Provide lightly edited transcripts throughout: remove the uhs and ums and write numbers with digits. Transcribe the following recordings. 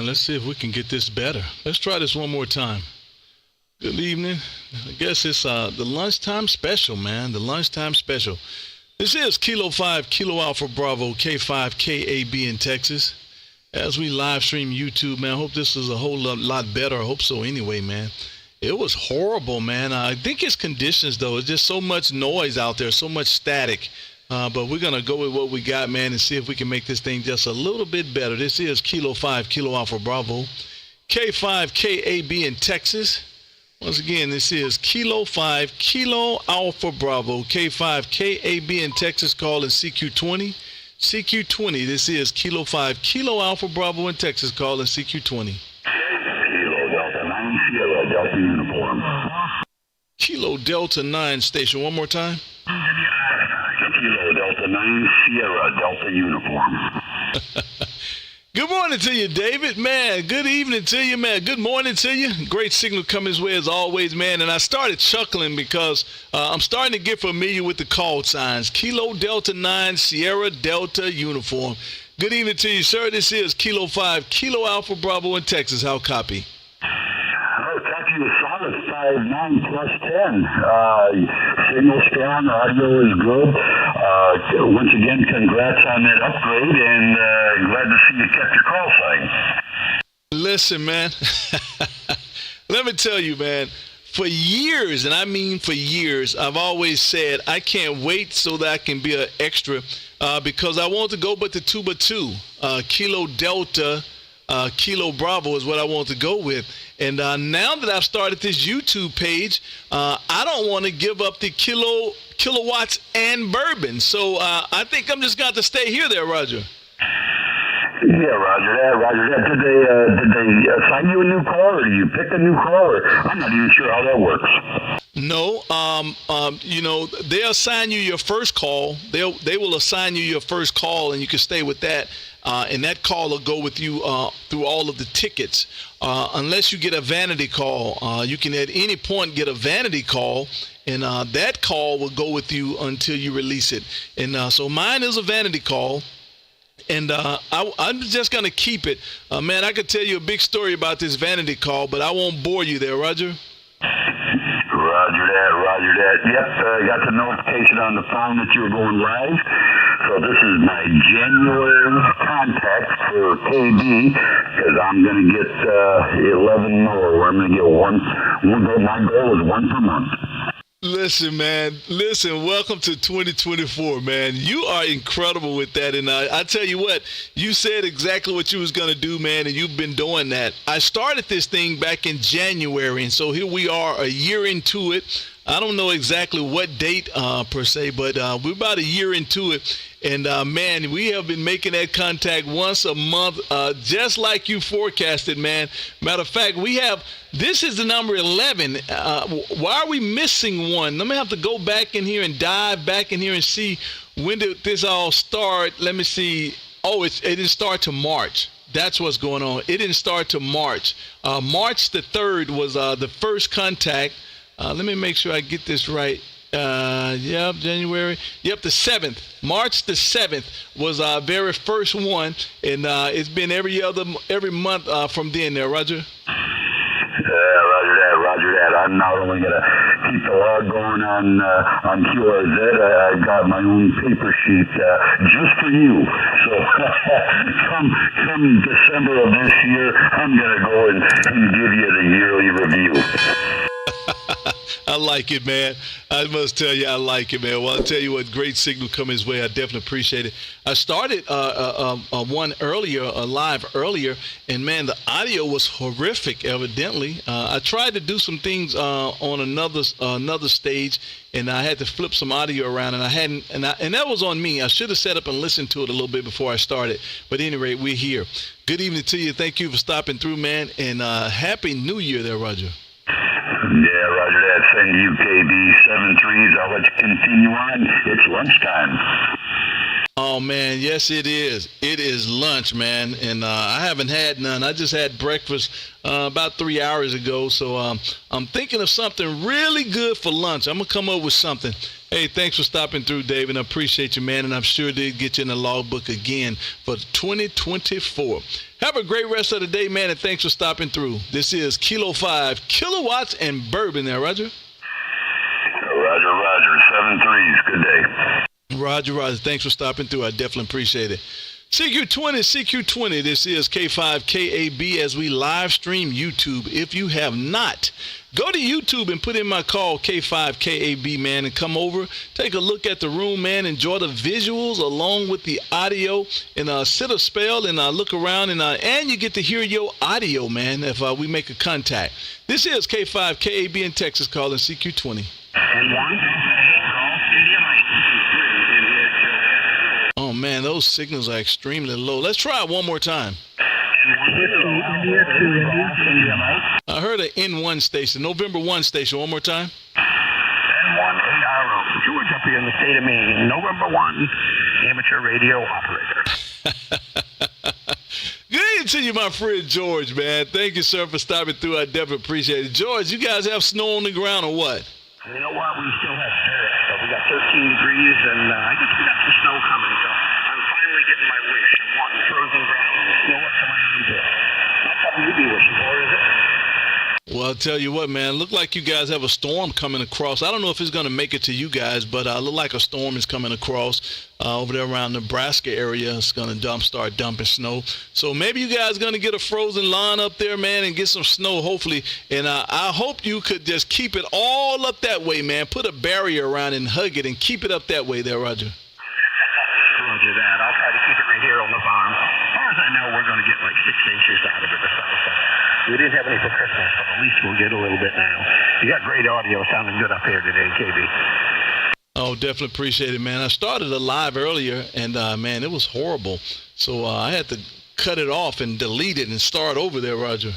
Let's see if we can get this better. Let's try this one more time. Good evening. I guess it's the lunchtime special, man. The lunchtime special. This is Kilo 5, Kilo Alpha Bravo, K5, KAB in Texas. As we live stream YouTube, man, I hope this is a whole lot better. I hope so anyway, man. It was horrible, man. I think it's conditions, though. It's just so much noise out there, so much static. But we're going to go with what we got, man, and see if we can make this thing just a little bit better. This is Kilo 5, Kilo Alpha Bravo, K5, KAB in Texas. Once again, this is Kilo 5, Kilo Alpha Bravo, K5, KAB in Texas, calling CQ20. CQ20, this is Kilo 5, Kilo Alpha Bravo in Texas, calling CQ20. Kilo Delta 9, Sierra Delta Uniform. Kilo Delta 9 station, one more time. Kilo Delta 9, Sierra Delta Uniform. Good morning to you, David. Man, good evening to you, man. Good morning to you. Great signal coming his way as always, man. And I started chuckling because I'm starting to get familiar with the call signs. Kilo Delta 9, Sierra Delta Uniform. Good evening to you, sir. This is Kilo 5, Kilo Alpha Bravo in Texas. How copy? Copy is solid, 5-9 plus 10. Signal strong, audio is good. Once again, congrats on that upgrade, and glad to see you kept your call sign. Listen, man, let me tell you, man, for years, and I mean for years, I've always said I can't wait so that I can be an extra because I want to go but the 2x2. Kilo Delta, Kilo Bravo is what I want to go with. And now that I've started this YouTube page, I don't want to give up the Kilowatts And Bourbon. So I think I'm just got to stay here there, Roger. Yeah, Roger that. Did they assign you a new call, or do you pick a new call? Or I'm not even sure how that works. No, they'll assign you your first call. They will assign you your first call, and you can stay with that. And that call will go with you through all of the tickets. Unless you get a vanity call, you can at any point get a vanity call, and that call will go with you until you release it. And so mine is a vanity call. And I'm just going to keep it. Man, I could tell you a big story about this vanity call, but I won't bore you there, Roger. Roger that. Yep, I got the notification on the phone that you were going live. So this is my January contact for KD, because I'm going to get 11 more. I'm going to get one. My goal is one per month. Listen, man. Welcome to 2024, man. You are incredible with that. And I tell you what, you said exactly what you was going to do, man, and you've been doing that. I started this thing back in January, and so here we are a year into it. I don't know exactly what date per se, but we're about a year into it. And, man, we have been making that contact once a month, just like you forecasted, man. Matter of fact, this is the number 11. Why are we missing one? Let me have to go back in here and dive back in here and see when did this all start. Let me see. Oh, it didn't start to March. That's what's going on. It didn't start to March. March the 3rd was the first contact. Let me make sure I get this right. January. Yep, the 7th. March the 7th was our very first one, and it's been every month from then there, Roger. Roger that. I'm not only going to keep the log going on QRZ, I've got my own paper sheet just for you. So come December of this year, I'm going to go and give you the yearly review. I like it, man. I must tell you, I like it, man. Well, I'll tell you what, great signal coming his way. I definitely appreciate it. I started one earlier, live earlier, and man, the audio was horrific. Evidently, I tried to do some things on another stage, and I had to flip some audio around, and I hadn't, and that was on me. I should have set up and listened to it a little bit before I started. But at any rate, we're here. Good evening to you. Thank you for stopping through, man, and Happy New Year, there, Roger. Yeah, Roger that. Send you KB 7-3s. I'll let you continue on. It's lunchtime. Oh, man, yes, it is. It is lunch, man, and I haven't had none. I just had breakfast about 3 hours ago, so I'm thinking of something really good for lunch. I'm going to come up with something. Hey, thanks for stopping through, David. I appreciate you, man, and I'm sure they'll get you in the logbook again for 2024. Have a great rest of the day, man, and thanks for stopping through. This is Kilo 5, Kilowatts and Bourbon there, Roger. Roger. 7 threes. Good day. Roger. Thanks for stopping through. I definitely appreciate it. CQ20. This is K5KAB as we live stream YouTube. If you have not, go to YouTube and put in my call K5KAB, man, and come over, take a look at the room, man, enjoy the visuals along with the audio, and sit a spell and look around, and you get to hear your audio, man, if we make a contact. This is K5KAB in Texas calling CQ20. And one. Oh, man, those signals are extremely low. Let's try it one more time. I heard an N1 station, November 1 station. One more time. N1 ARO. George up here in the state of Maine. November 1, amateur radio operator. Good evening to you, my friend George, man. Thank you, sir, for stopping through. I definitely appreciate it. George, you guys have snow on the ground or what? You know what? We still have dirt. So we got 13 degrees, and I guess we got some snow coming. So I'm finally getting my wish. I'm wanting frozen ground and snow up to my armpit. Not something you'd be wishing for, is it? Well, I'll tell you what, man. Look like you guys have a storm coming across. I don't know if it's going to make it to you guys, but look like a storm is coming across over there around Nebraska area. It's going to start dumping snow. So maybe you guys going to get a frozen lawn up there, man, and get some snow, hopefully. And I hope you could just keep it all up that way, man. Put a barrier around it and hug it and keep it up that way there, Roger. Roger that. I'll try to keep it right here on the farm. As far as I know, we're going to get like 6 inches out of it or so. We didn't have any for Christmas, but at least we'll get a little bit now. You got great audio sounding good up here today, KB. Oh, definitely appreciate it, man. I started a live earlier, and, man, it was horrible. So I had to cut it off and delete it and start over there, Roger. Yeah,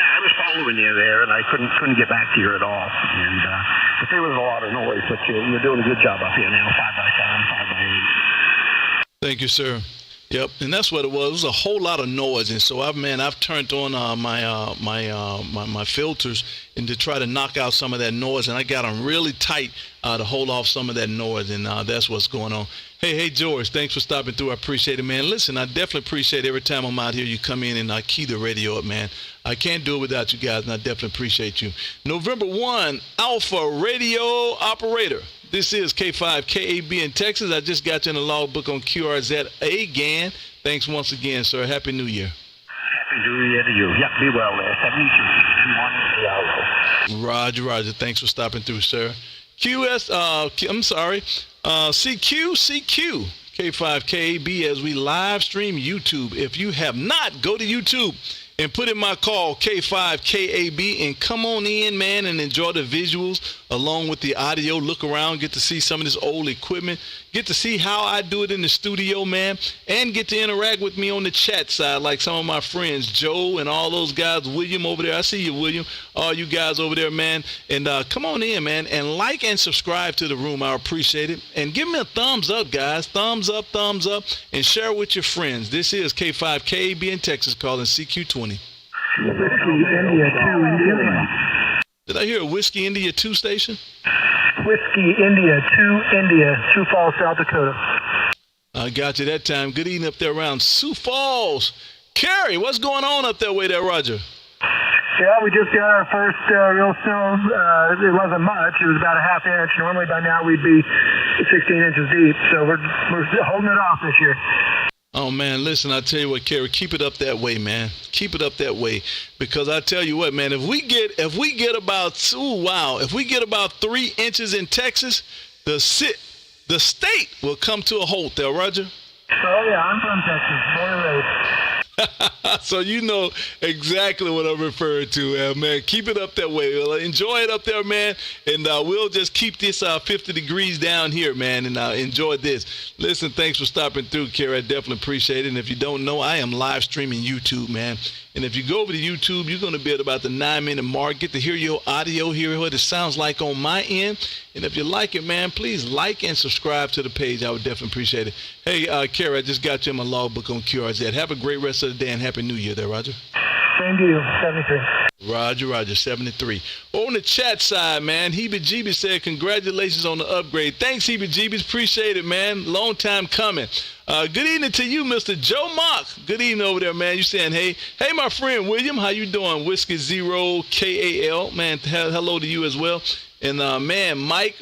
I was following you there, and I couldn't get back to you at all. And but there was a lot of noise, but you're doing a good job up here now, 5x7, 5x8. Thank you, sir. Yep, and that's what it was. It was a whole lot of noise, and so I've turned on my filters and to try to knock out some of that noise, and I got them really tight to hold off some of that noise, and that's what's going on. Hey, George, thanks for stopping through. I appreciate it, man. Listen, I definitely appreciate every time I'm out here you come in and key the radio up, man. I can't do it without you guys, and I definitely appreciate you. November 1, Alpha Radio Operator. This is K5KAB in Texas. I just got you in the logbook on QRZ again. Thanks once again, sir. Happy New Year. Happy New Year to you. Yep, be well there. 72 and 1 Roger. Thanks for stopping through, sir. CQ, K5KAB as we live stream YouTube. If you have not, go to YouTube and put in my call K5KAB and come on in, man, and enjoy the visuals along with the audio. Look around, get to see some of this old equipment, get to see how I do it in the studio, man, and get to interact with me on the chat side like some of my friends, Joe and all those guys, William over there. I see you, William, all you guys over there, man. And come on in, man, and like and subscribe to the room. I appreciate it. And give me a thumbs up, guys. Thumbs up, and share with your friends. This is K5KAB in Texas calling CQ20. Whiskey India 2 India. Did I hear a Whiskey India 2 station? Whiskey India 2 India, Sioux Falls, South Dakota. I got you that time. Good evening up there around Sioux Falls. Carrie, what's going on up that way there, Roger? Yeah, we just got our first real snow. It wasn't much. It was about a half inch. Normally by now we'd be 16 inches deep. So we're holding it off this year. Oh, man, listen, I tell you what, Kerry, keep it up that way, man. Keep it up that way. Because I tell you what, man, if we get about 3 inches in Texas, the state will come to a halt there, Roger. Oh, yeah, I'm from Texas, born and raised. So you know exactly what I'm referring to, man. Keep it up that way. Well, enjoy it up there, man. And we'll just keep this 50 degrees down here, man, and enjoy this. Listen, thanks for stopping through, Kerry. I definitely appreciate it. And if you don't know, I am live streaming YouTube, man. And if you go over to YouTube, you're going to be at about the 9-minute mark. Get to hear your audio, hear what it sounds like on my end. And if you like it, man, please like and subscribe to the page. I would definitely appreciate it. Hey, Kerry, I just got you in my logbook on QRZ. Have a great rest of the day and Happy New Year there, Roger. Same to you. 73. Roger, 73. On the chat side, man, Heebie Jeebie said, congratulations on the upgrade. Thanks, Heebie Jeebies. Appreciate it, man. Long time coming. Good evening to you, Mr. Joe Mock. Good evening over there, man. You saying, hey, my friend William, how you doing? Whiskey Zero KAL, man. Hello to you as well. And man, Mike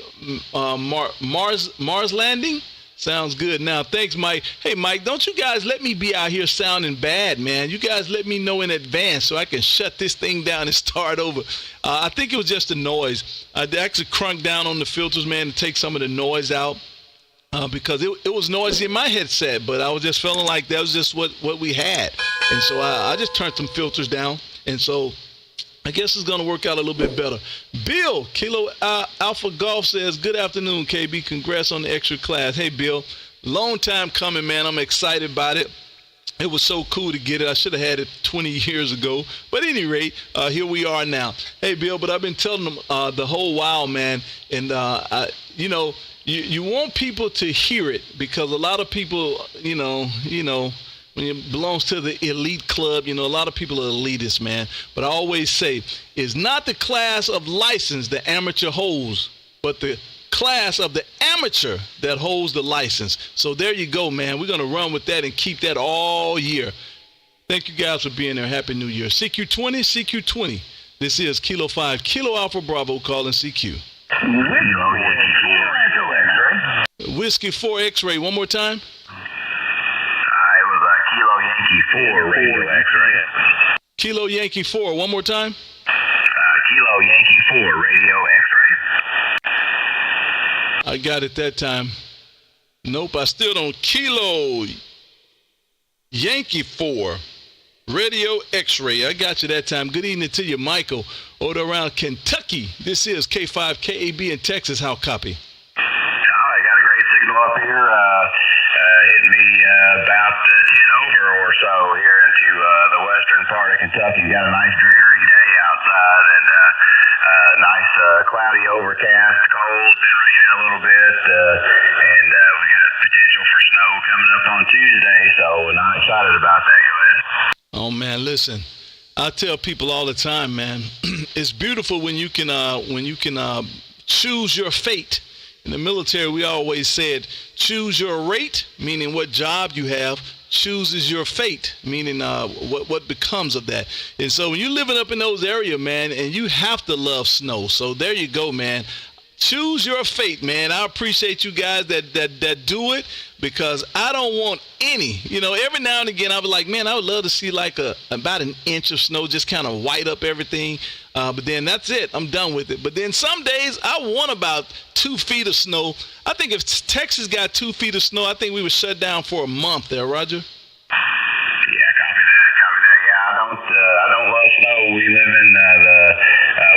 Mars Landing. Sounds good. Now, thanks, Mike. Hey, Mike, don't you guys let me be out here sounding bad, man. You guys let me know in advance so I can shut this thing down and start over. I think it was just the noise. I actually crunked down on the filters, man, to take some of the noise out because it was noisy in my headset, but I was just feeling like that was just what we had. And so I just turned some filters down, and so I guess it's going to work out a little bit better. Bill, Kilo Alpha Golf says, good afternoon, KB. Congrats on the extra class. Hey, Bill, long time coming, man. I'm excited about it. It was so cool to get it. I should have had it 20 years ago. But at any rate, here we are now. Hey, Bill, but I've been telling them the whole while, man. And, you want people to hear it because a lot of people, when it belongs to the elite club, a lot of people are elitists, man. But I always say, it's not the class of license the amateur holds, but the class of the amateur that holds the license. So there you go, man. We're going to run with that and keep that all year. Thank you guys for being there. Happy New Year. CQ20. This is Kilo 5, Kilo Alpha Bravo calling CQ. Whiskey 4 X-ray. One more time. 4 Radio X-ray. Kilo Yankee 4. One more time. Kilo Yankee 4 Radio X-ray. I got it that time. Nope, I still don't. Kilo Yankee 4 Radio X-ray. I got you that time. Good evening to you, Michael. Over around Kentucky. This is K5 KAB in Texas. How copy? I got a great signal up here. Hitting me about 10 over or so here into the western part of Kentucky. Got a nice dreary day outside and nice cloudy overcast, cold, been raining a little bit, and we got potential for snow coming up on Tuesday, so I'm excited about that. Go ahead. Oh, man, listen. I tell people all the time, man, it's beautiful when you can choose your fate. In the military, we always said, choose your rate, meaning what job you have, chooses your fate, meaning what becomes of that. And so when you're living up in those areas, man, and you have to love snow. So there you go, man. Choose your fate, man. I appreciate you guys that do it because I don't want any. Every now and again, I was like, man, I would love to see like about an inch of snow, just kind of white up everything. But then that's it. I'm done with it. But then some days I want about 2 feet of snow. I think if Texas got 2 feet of snow, I think we would shut down for a month there, Roger. Yeah, copy that. Yeah, I don't love snow. We live in the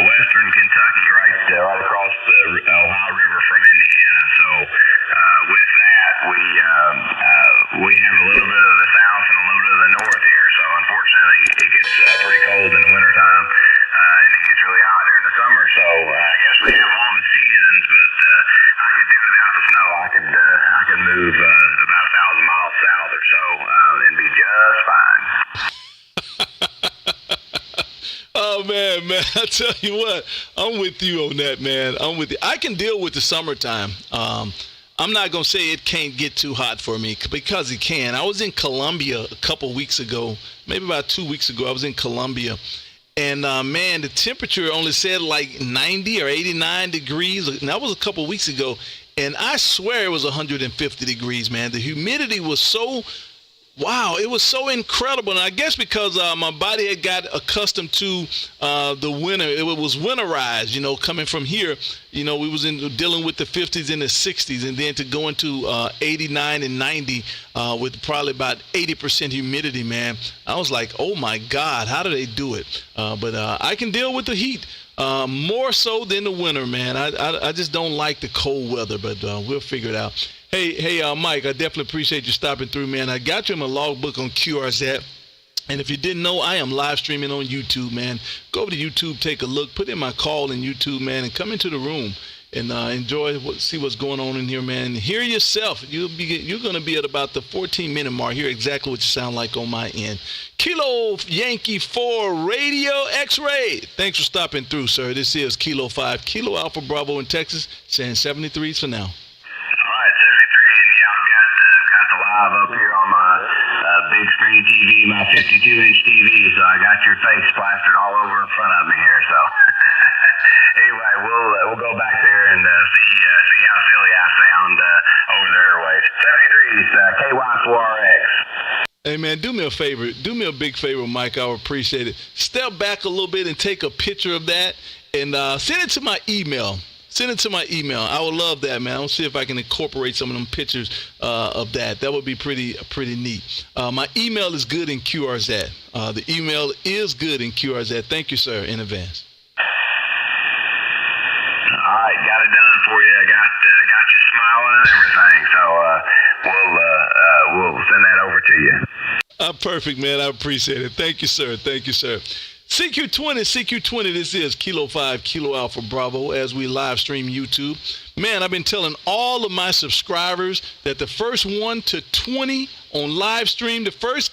western Kentucky, right across the Ohio River from Indiana. So with that, we have a little bit of the south and a little bit of the north here. So unfortunately, it gets pretty cold in the wintertime, and it gets really hot during the summer. So I guess we have all the seasons, but I could do without the snow. I could move about 1,000 miles south or so and be just fine. Oh, man, I tell you what, I'm with you on that, man. I'm with you. I can deal with the summertime. I'm not going to say it can't get too hot for me because it can. I was in Colombia a couple weeks ago, maybe about 2 weeks ago. I was in Colombia. And, man, the temperature only said like 90 or 89 degrees. And that was a couple weeks ago. And I swear it was 150 degrees, man. The humidity was so wow, it was so incredible. And I guess because my body had got accustomed to the winter, it was winterized, coming from here. We was dealing with the 50s and the 60s, and then to go into 89 and 90 with probably about 80% humidity, man. I was like, oh, my God, how do they do it? But I can deal with the heat. More so than the winter, man. I just don't like the cold weather, but we'll figure it out. Hey, Mike, I definitely appreciate you stopping through, man. I got you in my logbook on QRZ. And if you didn't know, I am live streaming on YouTube, man. Go over to YouTube, take a look, put in my call in YouTube, man, and come into the room. and enjoy see what's going on in here, man. Hear yourself. You're going to be at about the 14-minute mark. Hear exactly what you sound like on my end. Kilo Yankee 4 Radio X-Ray. Thanks for stopping through, sir. This is Kilo 5, Kilo Alpha Bravo in Texas, saying 73s for now. All right, 73, and yeah, I've got the live up here on my big screen TV, my 52-inch TV, so I got your face plastered all over in front of me here. So anyway, we'll go back there and see how silly I sound over the airwaves. 73's KY4RX. Hey, man, do me a favor. Do me a big favor, Mike. I would appreciate it. Step back a little bit and take a picture of that and send it to my email. Send it to my email. I would love that, man. I'll see if I can incorporate some of them pictures of that. That would be pretty neat. My email is good in QRZ. The email is good in QRZ. Thank you, sir, in advance. All right, got it done for you. I got you smiling and everything. So we'll send that over to you. Perfect, man. I appreciate it. Thank you, sir. Thank you, sir. CQ20, this is Kilo 5, Kilo Alpha Bravo, as we live stream YouTube. Man, I've been telling all of my subscribers that the first 1 to 20 on live stream, the first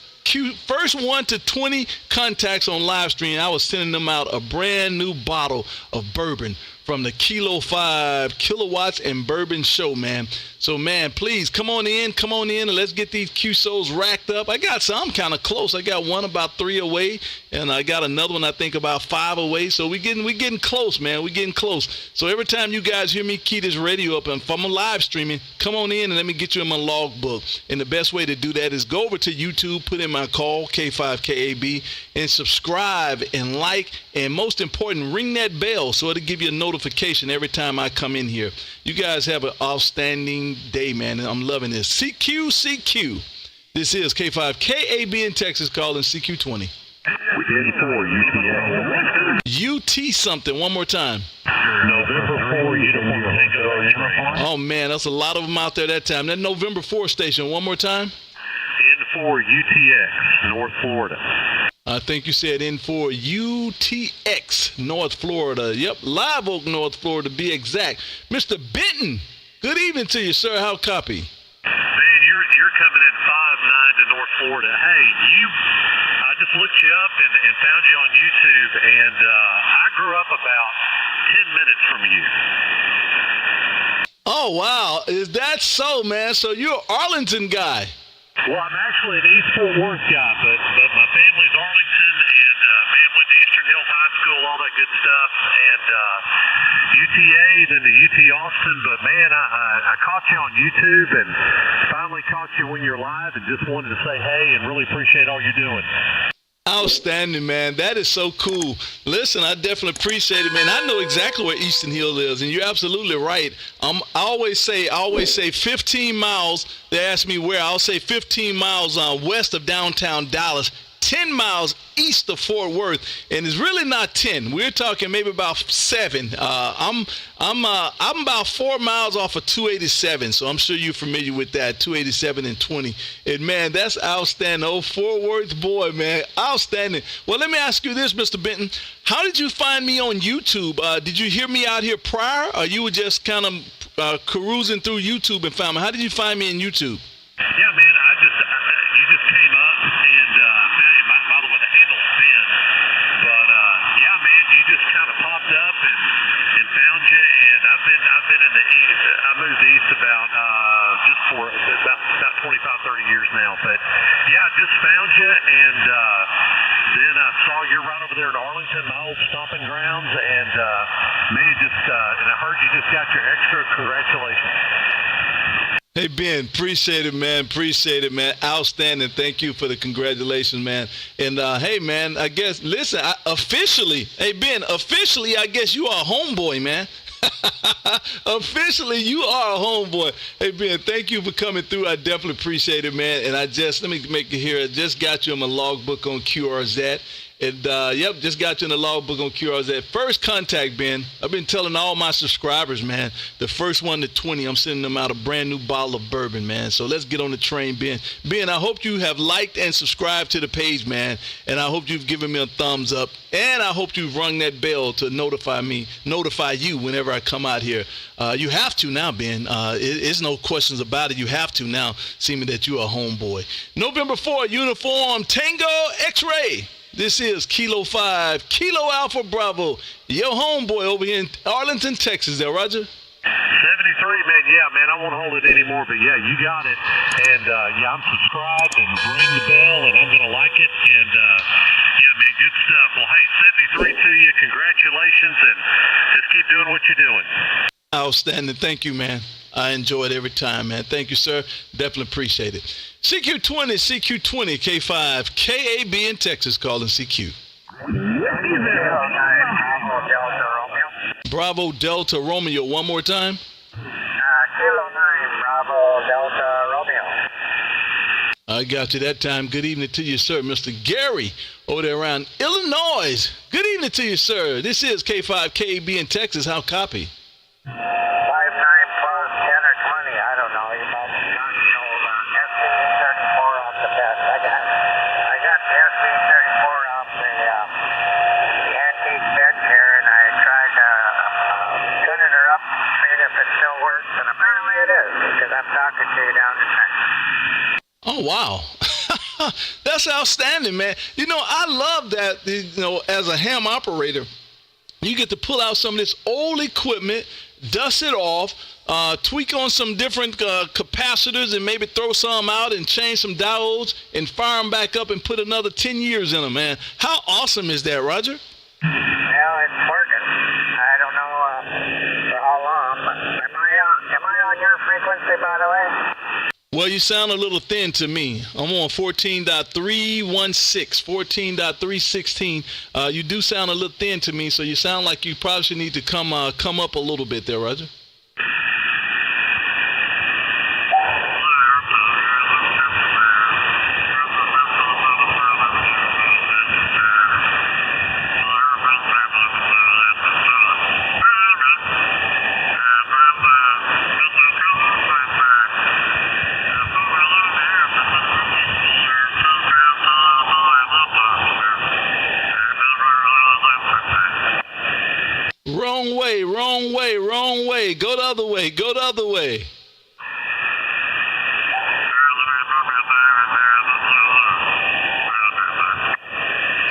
1 to 20 contacts on live stream, I was sending them out a brand new bottle of bourbon from the Kilo 5 Kilowatts and Bourbon show, man. So, man, please come on in, and let's get these QSOs racked up. I got some kind of close. I got one about 3 away, and I got another one I think about 5 away. So we getting close, man. We getting close. So every time you guys hear me key this radio up, and if I'm live streaming, come on in and let me get you in my logbook. And the best way to do that is go over to YouTube, put in my call K5KAB, and subscribe and like, and most important, ring that bell so it'll give you a notification every time I come in here. You guys have an outstanding day, man, and I'm loving this. CQ. This is K5KAB in Texas calling CQ20. UT something. One more time. November 4 uniform tango. Oh, man, that's a lot of them out there that time. That November 4 station. One more time. N4 UTX, North Florida. I think you said N4 UTX, North Florida. Yep, Live Oak, North Florida, to be exact. Mr. Benton, good evening to you, sir. How copy? Man, you're coming in 5'9" to North Florida. Hey, I just looked you up and found you on YouTube, and I grew up about 10 minutes from you. Oh, wow. Is that so, man? So you're an Arlington guy. Well, I'm actually an East Fort Worth guy, but my family's Arlington, and man, went to Eastern Hills High School, all that good stuff, and UTA, then to UT Austin. But man, I caught you on YouTube, and finally caught you when you're live, and just wanted to say hey, and really appreciate all you're doing. Outstanding, man. That is so cool. Listen, I definitely appreciate it, man. I know exactly where Eastern Hill is, and you're absolutely right. I always say 15 miles. They ask me where. I'll say 15 miles west of downtown Dallas, 10 miles east of Fort Worth, and it's really not 10. We're talking maybe about 7. I'm about 4 miles off of 287, so I'm sure you're familiar with that, 287 and 20. And man, that's outstanding. Oh, Fort Worth boy, man, outstanding. Well, let me ask you this, Mr. Benton. How did you find me on YouTube? Did you hear me out here prior, or you were just kind of carousing through YouTube and found me? How did you find me in YouTube? Yeah, man, you just came up, and by the way, the handle's Ben. But yeah, man, you just kind of popped up and found you. And I've been in the east. I moved east about just for about 25, 30 years now. But yeah, I just found you, and then I saw you're right over there in Arlington, my old stomping grounds, and man, and I heard you just got your extra. Congratulations. Hey, Ben, appreciate it, man. Appreciate it, man. Outstanding. Thank you for the congratulations, man. And, hey, man, I guess, listen, officially, I guess you are a homeboy, man. Officially, you are a homeboy. Hey, Ben, thank you for coming through. I definitely appreciate it, man. And let me make it here. I just got you on my logbook on QRZ. And, yep, just got you in the logbook on QRZ. First contact, Ben. I've been telling all my subscribers, man, the first one to 20, I'm sending them out a brand new bottle of bourbon, man. So let's get on the train, Ben. Ben, I hope you have liked and subscribed to the page, man. And I hope you've given me a thumbs up. And I hope you've rung that bell to notify you whenever I come out here. You have to now, Ben. It's no questions about it. You have to now, seeming that you're a homeboy. November 4th, uniform Tango X-Ray. This is Kilo 5, Kilo Alpha Bravo, your homeboy over here in Arlington, Texas there, Roger. 73, man. Yeah, man, I won't hold it anymore, but yeah, you got it. And yeah, I'm subscribed and ring the bell, and I'm gonna like it. And yeah, man, good stuff. Well, hey, 73 to you. Congratulations, and just keep doing what you're doing. Outstanding. Thank you, man. I enjoy it every time, man. Thank you, sir. Definitely appreciate it. CQ20, K5, KAB in Texas, calling CQ. Bravo Delta Romeo. One more time. Kilo 9, Bravo Delta Romeo. I got you that time. Good evening to you, sir. Mr. Gary over there around Illinois. Good evening to you, sir. This is K5 KAB in Texas. How copy? 5, 9 plus 10 or 20. I don't know. You might not know SB34 off the best. I got the SB34 off the antique bench here, and I tried tuning her up, seeing if it still works, and apparently it is, because I'm talking to you down the track. Oh, wow. That's outstanding, man. You know, I love that, you know, as a ham operator, you get to pull out some of this old equipment, dust it off, tweak on some different capacitors and maybe throw some out and change some diodes and fire them back up and put another 10 years in them, man. How awesome is that, Roger? Well, it's working. I don't know for how long, but am I on your frequency, by the way? Well, you sound a little thin to me. I'm on 14.316, 14.316. You do sound a little thin to me, so you sound like you probably should need to come up a little bit there, Roger. Wrong way. Go the other way.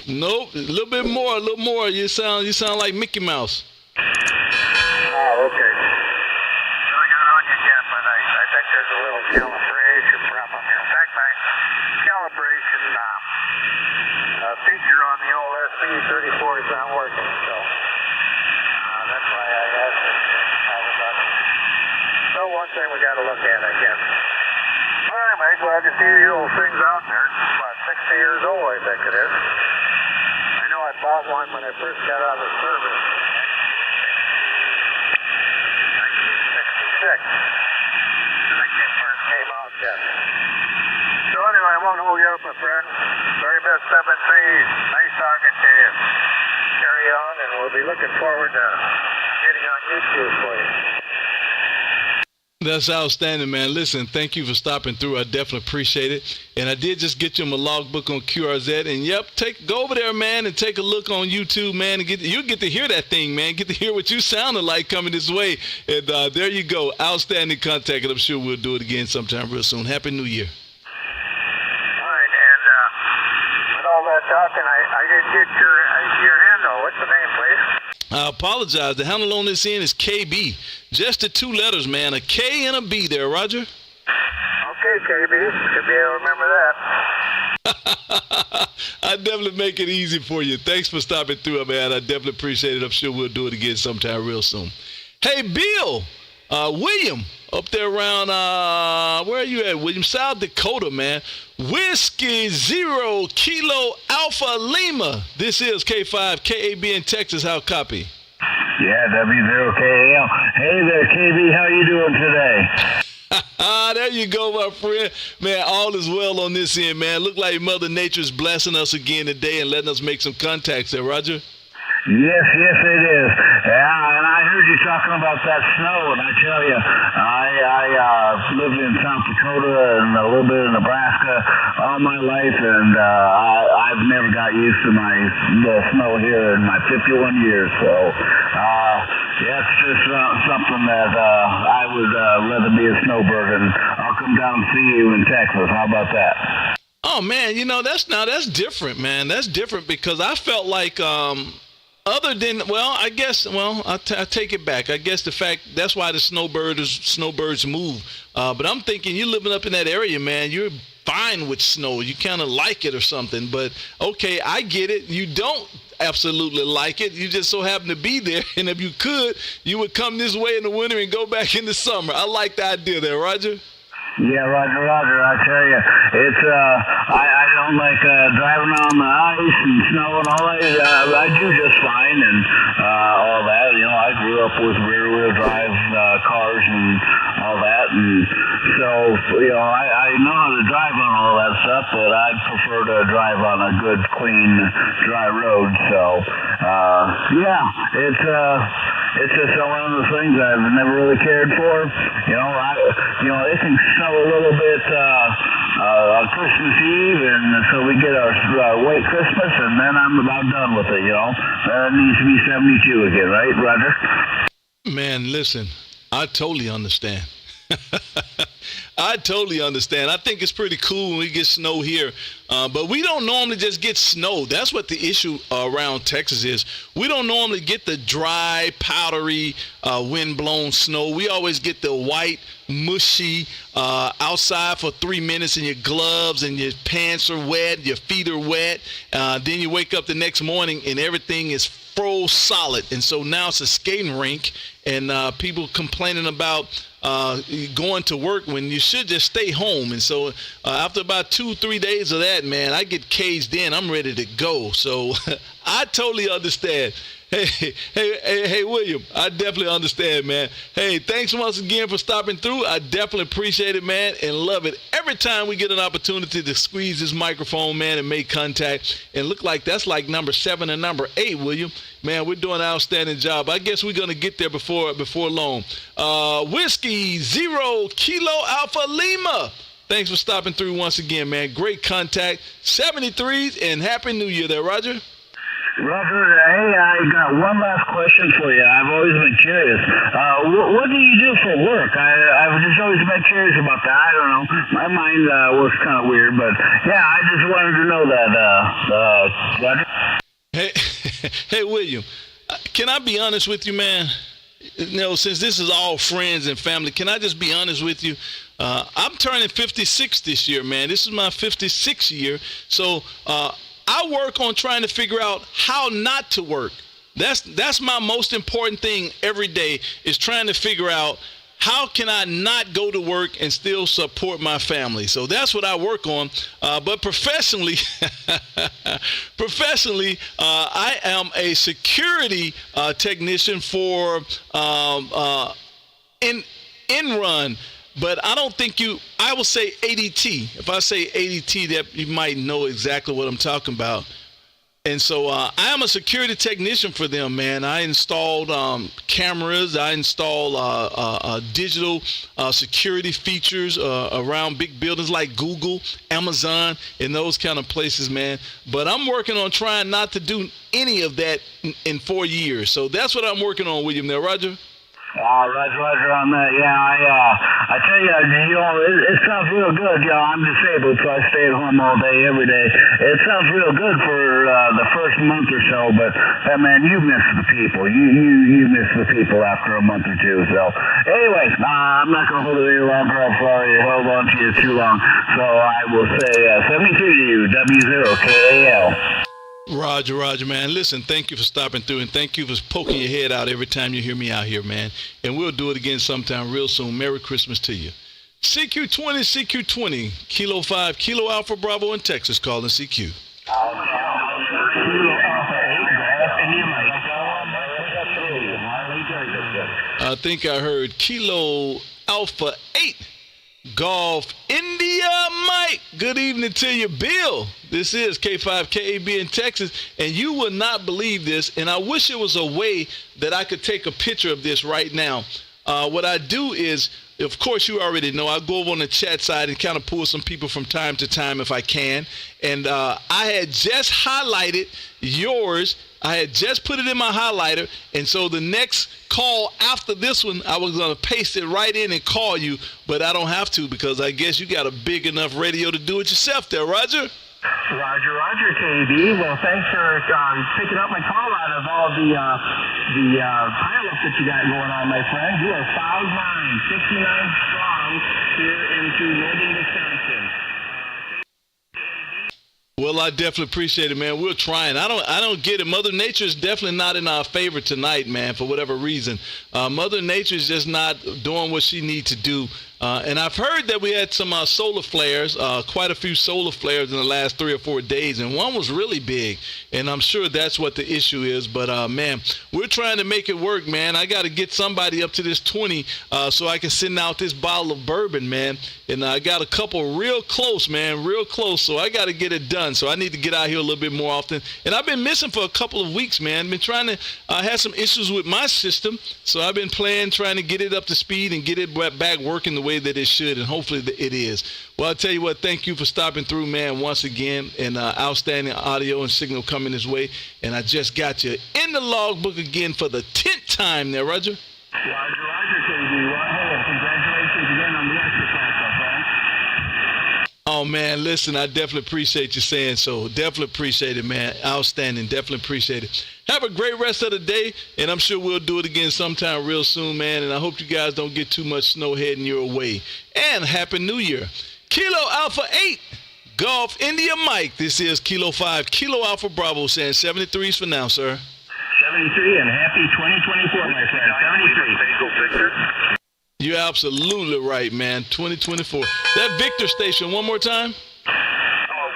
Nope, a little more. You sound like Mickey Mouse. Oh, okay. Really got on you yet, but I think there's a little calibration problem here. In fact, my calibration feature on the old SB34 is not working, so that's why I asked it. So one thing we got to look at, I guess. All right, mate, glad to see the old things out there. About 60 years old, I think it is. I know I bought one when I first got out of the service. 1966. I think they first came out then. So anyway, I won't hold you up, my friend. Very best 7-3. Nice talking to you. Carry on, and we'll be looking forward to getting on YouTube for you. That's outstanding, man. Listen, thank you for stopping through. I definitely appreciate it. And I did just get you my logbook on QRZ. And yep, go over there, man, and take a look on YouTube, man. And you'll get to hear that thing, man. Get to hear what you sounded like coming this way. And there you go. Outstanding contact. And I'm sure we'll do it again sometime real soon. Happy New Year. All right, and with all that talking, I didn't get your handle. What's the name, please? I apologize. The handle on this end is KB. Just the two letters, man. A K and a B there, Roger. Okay, KB. Should be able to remember that. I definitely make it easy for you. Thanks for stopping through, man. I definitely appreciate it. I'm sure we'll do it again sometime real soon. Hey, Bill, William, up there around, where are you at, William? South Dakota, man. Whiskey 0 Kilo Alpha Lima. This is K5 KAB in Texas. How copy? Yeah, W0KAL. Hey there, KB. How you doing today? There you go, my friend. Man, all is well on this end, man. Look like Mother Nature is blessing us again today and letting us make some contacts there, Roger. Yes, it is. Yeah, and I heard you talking about that snow, and I tell you, I lived in South Dakota and a little bit in Nebraska all my life, and I've never got used to the snow here in my 51 years. So, yeah, it's just something that I would rather be a snowbird, and I'll come down and see you in Texas. How about that? Oh man, that's different, man. That's different because I felt like other than, I take it back. I guess the fact that's why the snowbirds move. But I'm thinking you're living up in that area, man. You're fine with snow. You kind of like it or something. But okay, I get it. You don't absolutely like it. You just so happen to be there. And if you could, you would come this way in the winter and go back in the summer. I like the idea there, Roger. Yeah, Roger. I tell you, it's I don't like driving on the ice and snow and all that. I do just fine and all that. You know, I grew up with rear-wheel drive cars and all that, and so you know, I know how to drive on all that stuff, but I prefer to drive on a good, clean, dry road. So yeah, it's just one of those things I've never really cared for. It can snow a little bit on Christmas Eve, and so we get our white Christmas, and then I'm about done with it. It needs to be 72 again, right, Roger? Man, listen, I totally understand. I totally understand. I think it's pretty cool when we get snow here, but we don't normally just get snow. That's what the issue around Texas is. We don't normally get the dry, powdery, wind-blown snow. We always get the white, mushy, outside for 3 minutes and your gloves and your pants are wet, your feet are wet. Then you wake up the next morning and everything is froze solid. And so now it's a skating rink, and people complaining about going to work when you should just stay home. And so after about 2-3 days of that, man, I get caged in. I'm ready to go. So I totally understand. Hey, William, I definitely understand, man. Hey, thanks once again for stopping through. I definitely appreciate it, man, and love it. Every time we get an opportunity to squeeze this microphone, man, and make contact, and look like that's like number 7 and number 8, William. Man, we're doing an outstanding job. I guess we're going to get there before long. Whiskey 0 Kilo Alpha Lima. Thanks for stopping through once again, man. Great contact. 73s, and Happy New Year there, Roger. Roger, hey, I got one last question for you. I've always been curious. What do you do for work? I've just always been curious about that. I don't know. My mind works kind of weird, but yeah, I just wanted to know that, Roger. Hey, William, can I be honest with you, man? Since this is all friends and family, can I just be honest with you? I'm turning 56 this year, man. This is my 56th year. So, I work on trying to figure out how not to work. That's my most important thing every day, is trying to figure out how can I not go to work and still support my family. So that's what I work on. But professionally, I am a security technician for Enron. But I don't think I will say ADT. If I say ADT, that you might know exactly what I'm talking about. And so I am a security technician for them, man. I installed cameras. I install digital security features around big buildings like Google, Amazon, and those kind of places, man. But I'm working on trying not to do any of that in 4 years. So that's what I'm working on, William. There, Roger. Roger on that. Yeah, I tell you, it sounds real good. I'm disabled, so I stay at home all day, every day. It sounds real good for the first month or so, but man, you miss the people. You miss the people after a month or two. So, anyway, I'm not gonna hold it any longer. I'm sorry, I held on to you too long. So I will say 72 to you, W0KAL. Roger, man. Listen, thank you for stopping through, and thank you for poking your head out every time you hear me out here, man. And we'll do it again sometime real soon. Merry Christmas to you. CQ20, Kilo 5, Kilo Alpha Bravo in Texas, calling CQ. I think I heard Kilo Alpha 8 Golf India Mike. Good evening to you, Bill. This is K5KAB in Texas, and you will not believe this, and I wish it was a way that I could take a picture of this right now. What I do is, of course, you already know, I go over on the chat side and kind of pull some people from time to time if I can, and I had just highlighted yours. I had just put it in my highlighter, and so the next call after this one, I was going to paste it right in and call you, but I don't have to because I guess you got a big enough radio to do it yourself there, Roger. Roger, KB. Well, thanks for picking up my call out of all the pileup that you got going on, my friend. You are 5'9", 69 strong here into northern Wisconsin. Well, I definitely appreciate it, man. We're trying. I don't get it. Mother Nature is definitely not in our favor tonight, man, for whatever reason. Mother Nature is just not doing what she needs to do. And I've heard that we had some solar flares, quite a few solar flares in the last 3 or 4 days, and one was really big. And I'm sure that's what the issue is. But, man, we're trying to make it work, man. I got to get somebody up to this 20 so I can send out this bottle of bourbon, man. And I got a couple real close, man, real close. So I got to get it done. So I need to get out here a little bit more often. And I've been missing for a couple of weeks, man. I've been trying to have some issues with my system. So I've been trying to get it up to speed and get it back working the way that it should, and hopefully it is. Well, I'll tell you what, thank you for stopping through, man, once again, and outstanding audio and signal coming this way. And I just got you in the logbook again for the 10th time there, Roger. Roger, KB. Well, hey, congratulations again on the exercise, my friend. Oh, man, listen, I definitely appreciate you saying so. Definitely appreciate it, man. Outstanding. Definitely appreciate it. Have a great rest of the day, and I'm sure we'll do it again sometime real soon, man. And I hope you guys don't get too much snow heading your way. And Happy New Year. Kilo Alpha 8, Golf India Mike. This is Kilo 5, Kilo Alpha Bravo, saying 73s for now, sir. 73 and happy 2024, my friend. 73. You're absolutely right, man. 2024. That Victor station, one more time.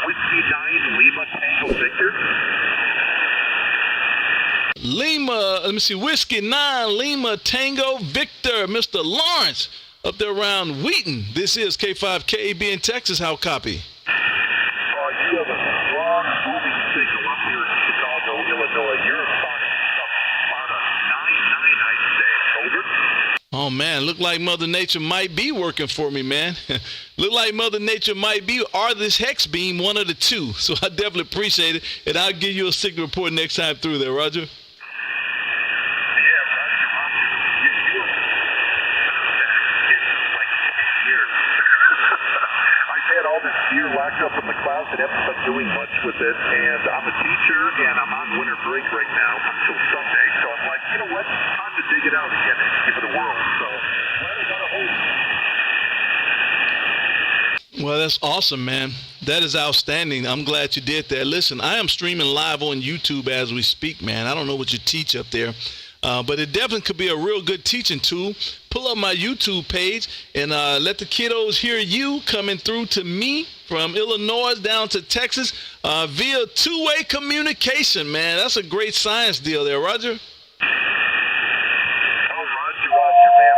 Whiskey 9, Lima Tango Victor. Lima, let me see, Whiskey 9, Lima Tango Victor, Mr. Lawrence, up there around Wheaton. This is K5KAB in Texas. How copy? You have a strong moving signal up here in Chicago, Illinois. You're about a 9-9, I'd say. Over. Oh, man, look like Mother Nature might be working for me, man. Look like Mother Nature might be, or this hex beam, one of the two. So I definitely appreciate it, and I'll give you a signal report next time through there, Roger. Gear locked up in the clouds and haven't been doing much with it, and I'm a teacher and I'm on winter break right now until Sunday, so I'm like, you know what, time to dig it out again and give it a whirl. So glad I got a hold. Well, that's awesome, man. That is outstanding. I'm glad you did that. Listen, I am streaming live on YouTube as we speak, man. I don't know what you teach up there, but it definitely could be a real good teaching tool. Pull up my YouTube page and let the kiddos hear you coming through to me from Illinois down to Texas via two-way communication, man. That's a great science deal there, Roger. Oh, Roger, man.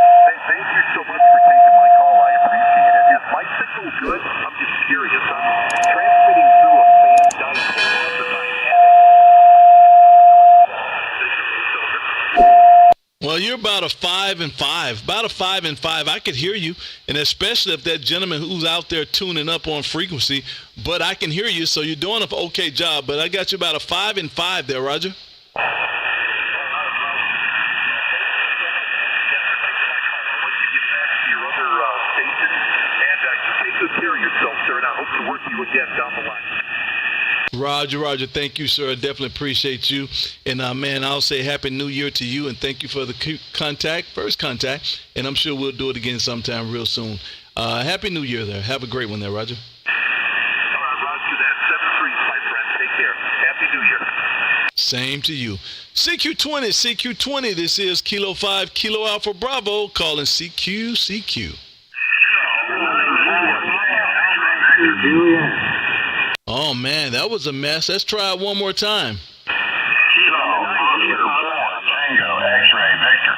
Thank you so much for taking my call. I appreciate it. Is my signal good? I'm just curious. I'm transmitting through a fan dipole on the Well, you're about a 5 and 5, about a 5 and 5. I could hear you, and especially if that gentleman who's out there tuning up on frequency, but I can hear you, so you're doing an okay job. But I got you about a 5 and 5 there, Roger. Roger, thank you, sir. I definitely appreciate you. And, man, I'll say Happy New Year to you, and thank you for the first contact, and I'm sure we'll do it again sometime real soon. Happy New Year there. Have a great one there, Roger. All right, Roger, that 7-3, my friend. Take care. Happy New Year. Same to you. CQ20, this is Kilo 5, Kilo Alpha Bravo, calling CQ. Oh, man, that was a mess. Let's try it one more time. Kilo, Oscar, 4, Tango, X-ray, Victor.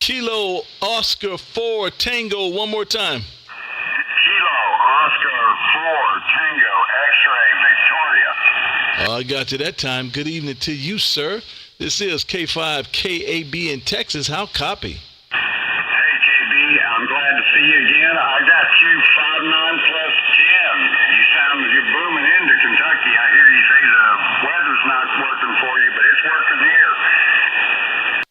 Kilo Oscar 4 Tango one more time. Kilo Oscar 4 Tango X-ray Victoria. I got you that time. Good evening to you, sir. This is K5 KAB in Texas. How copy? Hey, KB, I'm glad to see you again. I got you 5'9" plus 10. You're booming into Kentucky. I hear you say the weather's not working for you, but it's working here.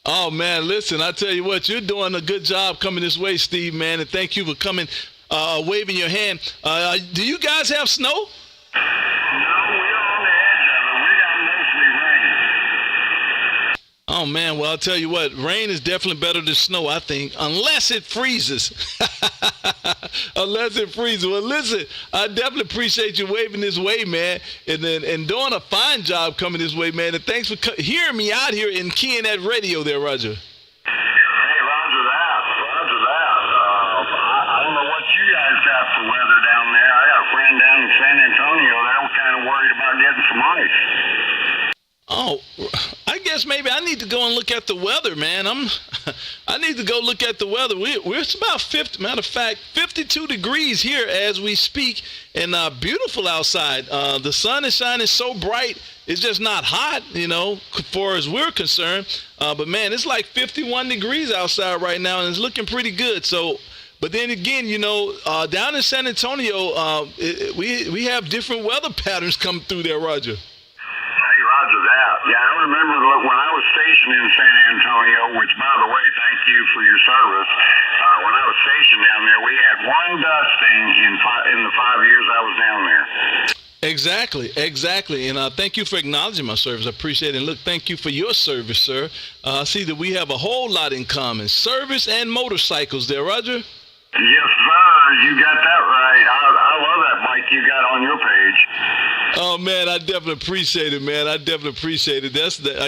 Oh, man, listen, I tell you what, you're doing a good job coming this way, Steve, man, and thank you for coming, waving your hand. Do you guys have snow? No, we're on the edge of it. We got mostly rain. Oh, man, well, I'll tell you what, rain is definitely better than snow, I think, unless it freezes. Unless it freezes. Well, listen, I definitely appreciate you waving this way, man, and doing a fine job coming this way, man, and thanks for hearing me out here and keying that radio there, Roger. Hey, Roger that. I don't know what you guys got for weather down there. I got a friend down in San Antonio. They're kind of worried about getting some ice. Oh, I guess maybe I need to go and look at the weather, man. I need to go look at the weather. It's about 52 degrees here as we speak, and beautiful outside. The sun is shining so bright, it's just not hot, far as we're concerned. But man, it's like 51 degrees outside right now, and it's looking pretty good. So, but then again, down in San Antonio, we have different weather patterns come through there, Roger. Roger that. Yeah, I remember when I was stationed in San Antonio, which, by the way, thank you for your service. When I was stationed down there, we had one dusting in the 5 years I was down there. Exactly. And thank you for acknowledging my service. I appreciate it. And look, thank you for your service, sir. I see that we have a whole lot in common. Service and motorcycles there, Roger. Yes, sir. You got that right. I love that bike you got on your page. Oh, man, I definitely appreciate it, man. I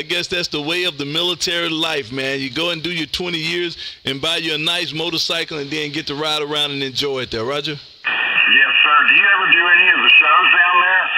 guess that's the way of the military life, man. You go and do your 20 years and buy you a nice motorcycle and then get to ride around and enjoy it there, Roger. Yes, sir. Do you ever do any of the shows down there?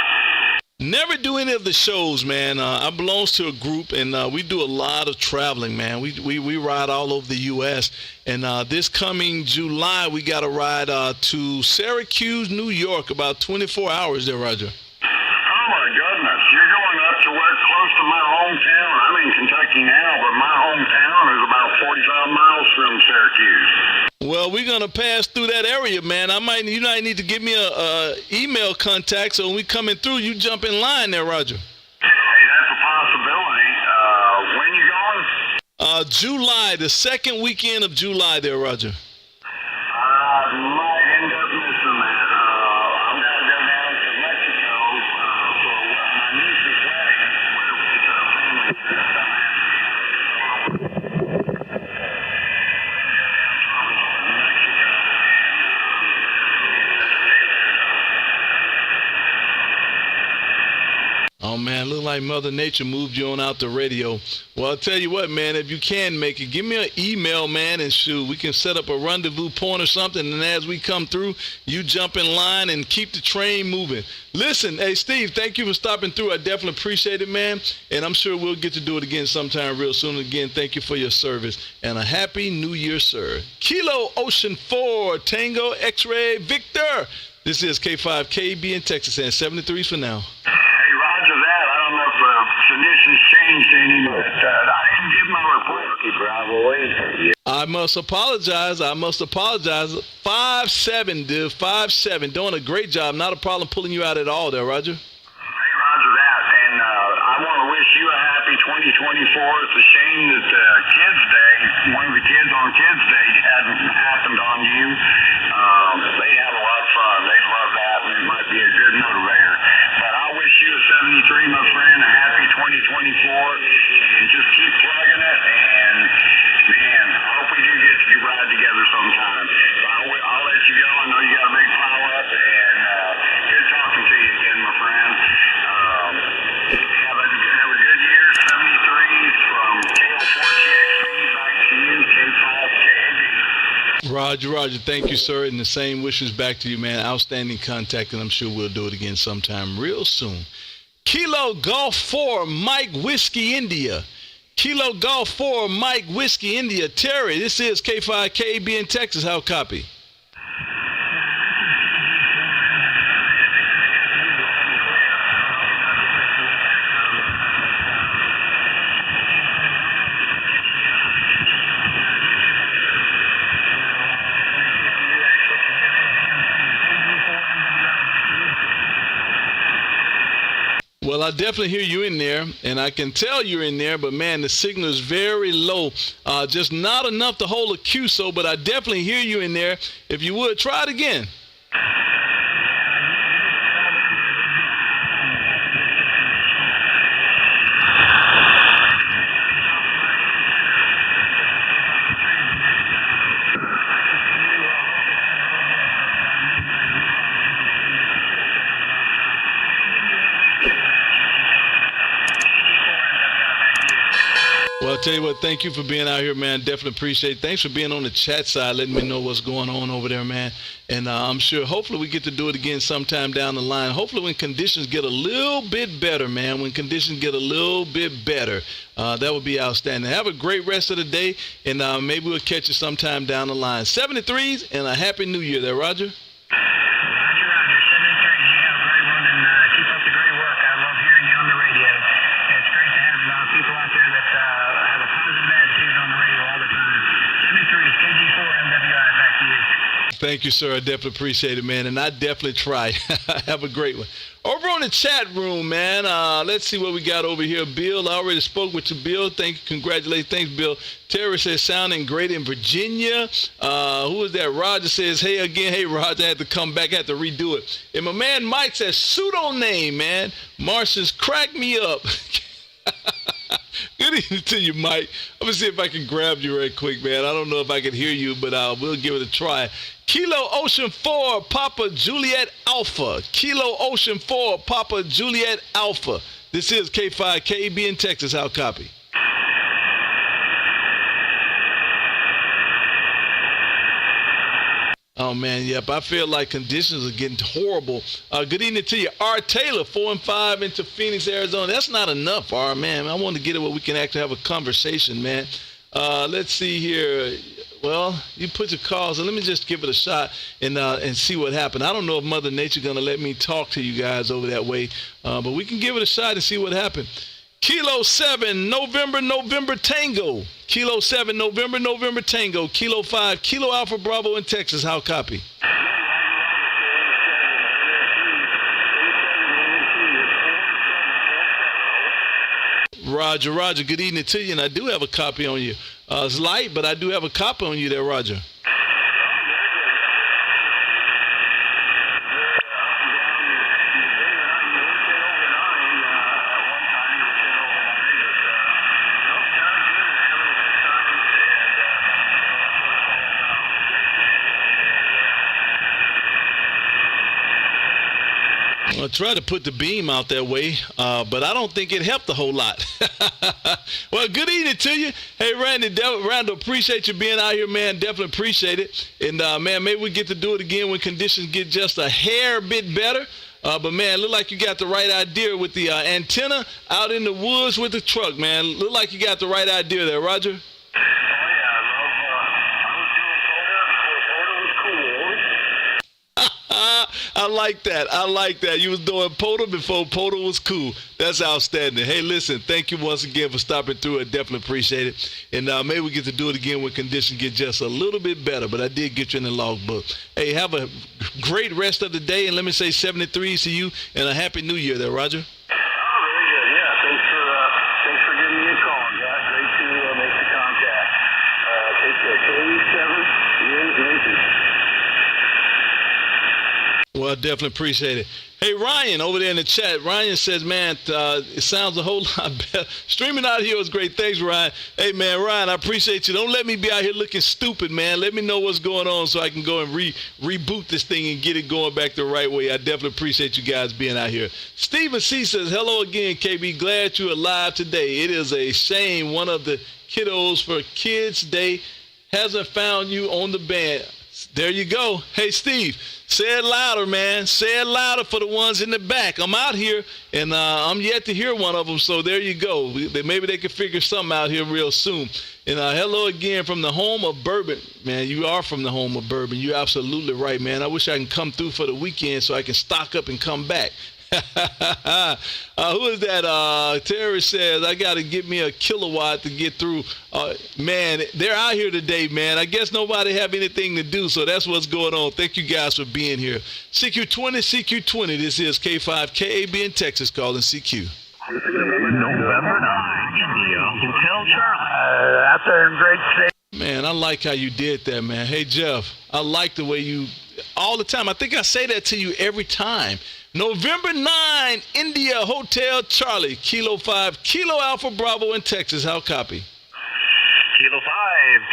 Never do any of the shows, man. I belongs to a group, and we do a lot of traveling, man. We ride all over the U.S., and this coming July, we got to ride to Syracuse, New York, about 24 hours there, Roger. Oh, my goodness. You're going up to where close to my hometown. I'm in Kentucky now, but my hometown is about 45 miles from Syracuse. Well, we're going to pass through that area, man. You might need to give me a email contact so when we coming through, you jump in line there, Roger. Hey, that's a possibility. When you going? July, the second weekend of July there, Roger. I might end up missing that. I'm going to go down to Mexico for my niece's wedding. It's a family trip. Oh, man, look like Mother Nature moved you on out the radio. Well, I'll tell you what, man, if you can make it, give me an email, man, and shoot, we can set up a rendezvous point or something, and as we come through, you jump in line and keep the train moving. Listen, hey, Steve, thank you for stopping through. I definitely appreciate it, man, and I'm sure we'll get to do it again sometime real soon. Again, thank you for your service, and a happy New Year, sir. Kilo Ocean 4 Tango X-Ray Victor. This is K5 KB in Texas, and 73 for now. Conditions changed any, but I didn't give my report. Bravo 8. I must apologize. 5-7, dude. 5-7. Doing a great job. Not a problem pulling you out at all there, Roger. Hey, Roger that. And I want to wish you a happy 2024. It's a shame that Kids Day, one of the kids on Kids Day hadn't happened on you. They have a lot of fun. They love that, and it might be a good motivator. But I wish you a 73, my friend, a happy 2024, and just keep plugging it. And, man, I hope we do get to ride together sometime. I'll let you go. I know you got a big pile up, and good talking to you again, my friend. Have a good year. 73s from KO4TXB back to you, K5KAB. Roger. Thank you, sir. And the same wishes back to you, man. Outstanding contact, and I'm sure we'll do it again sometime real soon. Kilo Golf 4 Mike Whiskey India Kilo Golf 4, Mike Whiskey India. Terry, this is K5 KB in Texas. How copy? Well, I definitely hear you in there, and I can tell you're in there, but, man, the signal is very low. Just not enough to hold a QSO, but I definitely hear you in there. If you would, try it again. Well, I'll tell you what, thank you for being out here, man. Definitely appreciate it. Thanks for being on the chat side, letting me know what's going on over there, man. And I'm sure hopefully we get to do it again sometime down the line. Hopefully when conditions get a little bit better, man, when conditions get a little bit better, that would be outstanding. Have a great rest of the day, and maybe we'll catch you sometime down the line. 73s, and a Happy New Year there, Roger. Thank you, sir. I definitely appreciate it, man. And I definitely try. Have a great one. Over on the chat room, man, let's see what we got over here. Bill, I already spoke with you, Bill. Thank you. Congratulations. Thanks, Bill. Terry says, sounding great in Virginia. Who is that? Roger says, hey, again. Hey, Roger, I had to come back. I had to redo it. And my man Mike says, pseudo name, man. Martians, crack me up. Good evening to you, Mike. I'm going to see if I can grab you right quick, man. I don't know if I can hear you, but we'll give it a try. Kilo Ocean 4, Papa Juliet Alpha. Kilo Ocean 4, Papa Juliet Alpha. This is K5 KB in Texas. How copy? Oh, man, yep. I feel like conditions are getting horrible. Good evening to you. R. Taylor, 4 and 5 into Phoenix, Arizona. That's not enough, R, man. I want to get it where we can actually have a conversation, man. Let's see here. Well, you put your calls, and let me just give it a shot and see what happened. I don't know if Mother Nature going to let me talk to you guys over that way, but we can give it a shot and see what happened. Kilo 7, November Tango. Kilo 7, November Tango. Kilo 5, Kilo Alpha Bravo in Texas. How copy? Roger. Good evening to you, and I do have a copy on you. It's light, but I do have a copy on you there, Roger. I tried to put the beam out that way, but I don't think it helped a whole lot. Well, good evening to you. Hey, Randall, appreciate you being out here, man. Definitely appreciate it. And, man, maybe we get to do it again when conditions get just a hair bit better. But, man, look like you got the right idea with the antenna out in the woods with the truck, man. Look like you got the right idea there, Roger. I like that. You was doing POTA before POTA was cool. That's outstanding. Hey, listen, thank you once again for stopping through. I definitely appreciate it. And maybe we get to do it again when conditions get just a little bit better, but I did get you in the logbook. Hey, have a great rest of the day, and let me say 73 to you, and a Happy New Year there, Roger. Well, I definitely appreciate it. Hey, Ryan, over there in the chat, Ryan says, man, it sounds a whole lot better. Streaming out here was great. Thanks, Ryan. Hey, man, Ryan, I appreciate you. Don't let me be out here looking stupid, man. Let me know what's going on so I can go and reboot this thing and get it going back the right way. I definitely appreciate you guys being out here. Stephen C. says, hello again, KB. Glad you're alive today. It is a shame one of the kiddos for Kids Day hasn't found you on the band. There you go. Hey, Steve, say it louder, man. Say it louder for the ones in the back. I'm out here, and I'm yet to hear one of them, so there you go. Maybe they can figure something out here real soon. And hello again from the home of bourbon. Man, you are from the home of bourbon. You're absolutely right, man. I wish I can come through for the weekend so I can stock up and come back. Who is that? Terry says, I got to get me a kilowatt to get through. Man, they're out here today, man. I guess nobody have anything to do, so that's what's going on. Thank you guys for being here. CQ20. This is K5 KAB in Texas calling CQ. November 9, India, Hotel Charlie. Out there in great shape. Man, I like how you did that, man. Hey, Jeff, I like the way you, all the time. I think I say that to you every time. November 9, India, Hotel Charlie, Kilo 5, Kilo Alpha Bravo in Texas. How copy? Kilo 5,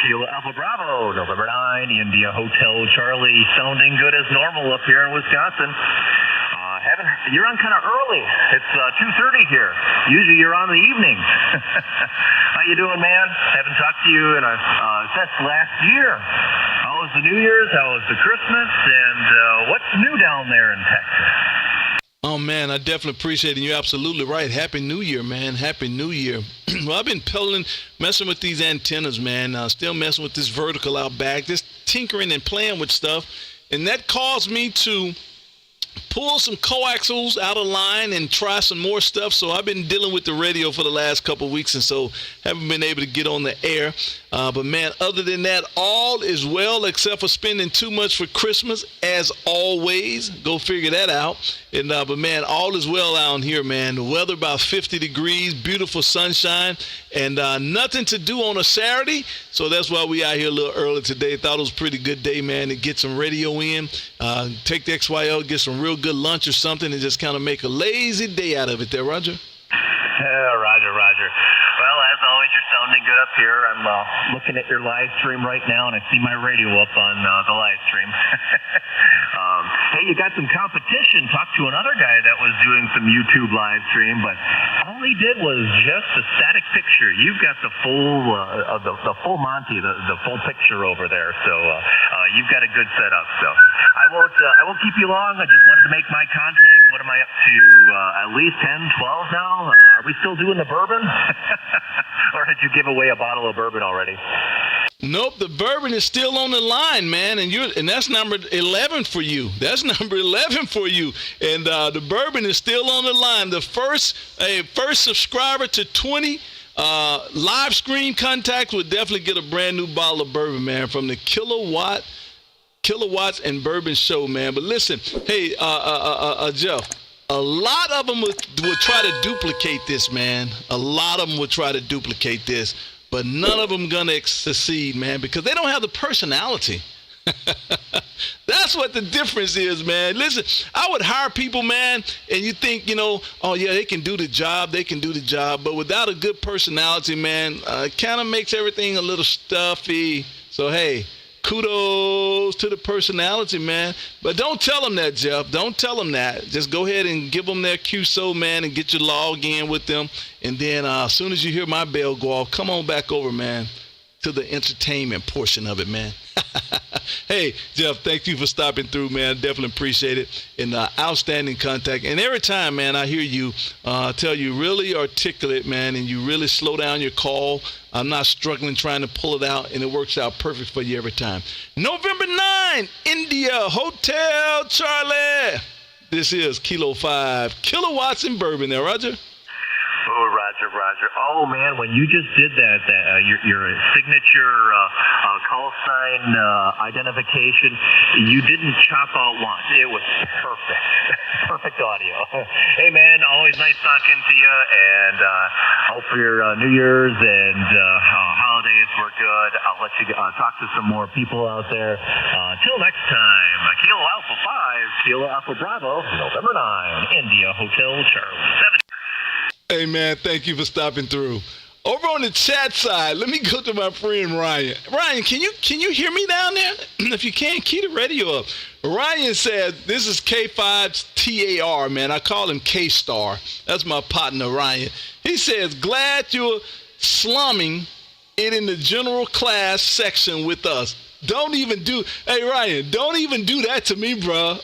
Kilo Alpha Bravo, November 9, India, Hotel Charlie. Sounding good as normal up here in Wisconsin. You're on kind of early. It's 2:30 here. Usually you're on the evenings. How you doing, man? Haven't talked to you in since last year. How was the New Year's? How was the Christmas? And what's new down there in Texas? Oh, man, I definitely appreciate it. You're absolutely right. Happy New Year, man. Happy New Year. Well, I've been messing with these antennas, man. Still messing with this vertical out back, just tinkering and playing with stuff. And that caused me to pull some coaxials out of line and try some more stuff. So I've been dealing with the radio for the last couple of weeks, and so haven't been able to get on the air. But man, other than that, all is well, except for spending too much for Christmas, as always. Go figure that out. And but man, all is well out here, man. The weather about 50 degrees, beautiful sunshine, and nothing to do on a Saturday. So that's why we out here a little early today. Thought it was a pretty good day, man, to get some radio in, take the XYL, get some real good lunch or something, and just kind of make a lazy day out of it there, Roger. Roger. Well, as always, you're sounding good up here. I'm looking at your live stream right now, and I see my radio up on the live stream. Hey, you got some competition. Talked to another guy that was doing some YouTube live stream, but all he did was just a static picture. You've got the full Monty, the full picture over there. So you've got a good setup. So I won't keep you long. I just wanted to make my contact. What am I up to? At least 10, 12 now? Are we still doing the bourbon? Or did you give away a bottle of bourbon already? Nope, the bourbon is still on the line, man, and that's number 11 for you. That's number 11 for you, and the bourbon is still on the line. The first subscriber to 20 live screen contacts would definitely get a brand new bottle of bourbon, man, from the Kilowatts and Bourbon show, man. But listen, hey, Jeff. A lot of them would try to duplicate this, man. A lot of them would try to duplicate this, but none of them gonna succeed, man, because they don't have the personality. That's what the difference is, man. Listen, I would hire people, man, and you think, oh yeah, they can do the job, but without a good personality, man, it kind of makes everything a little stuffy. So hey, kudos to the personality, man. But don't tell them that, Jeff. Don't tell them that. Just go ahead and give them their QSO, man, and get your log in with them. And then as soon as you hear my bell go off, come on back over, man, to the entertainment portion of it, man. Hey, Jeff, thank you for stopping through, man. Definitely appreciate it. And outstanding contact. And every time, man, I hear you tell you really articulate, man, and you really slow down your call. I'm not struggling trying to pull it out, and it works out perfect for you every time. November 9, India, Hotel Charlie. This is Kilo 5, Kilowatts and Bourbon there, Roger. Oh, Roger. Oh, man, when you just did that your signature call sign identification, you didn't chop out once. It was perfect. Perfect audio. Hey, man, always nice talking to you, and hope your New Year's and holidays were good. I'll let you talk to some more people out there. Till next time, Kilo Alpha 5, Kilo Alpha Bravo, November 9, India, Hotel Charlie 7. Hey, man, thank you for stopping through. Over on the chat side, let me go to my friend Ryan. Ryan, can you hear me down there? If you can, key the radio up. Ryan said, this is K5's TAR, man. I call him K-Star. That's my partner, Ryan. He says, glad you're slumming it in the general class section with us. Don't even do. Hey Ryan, don't even do that to me, bro.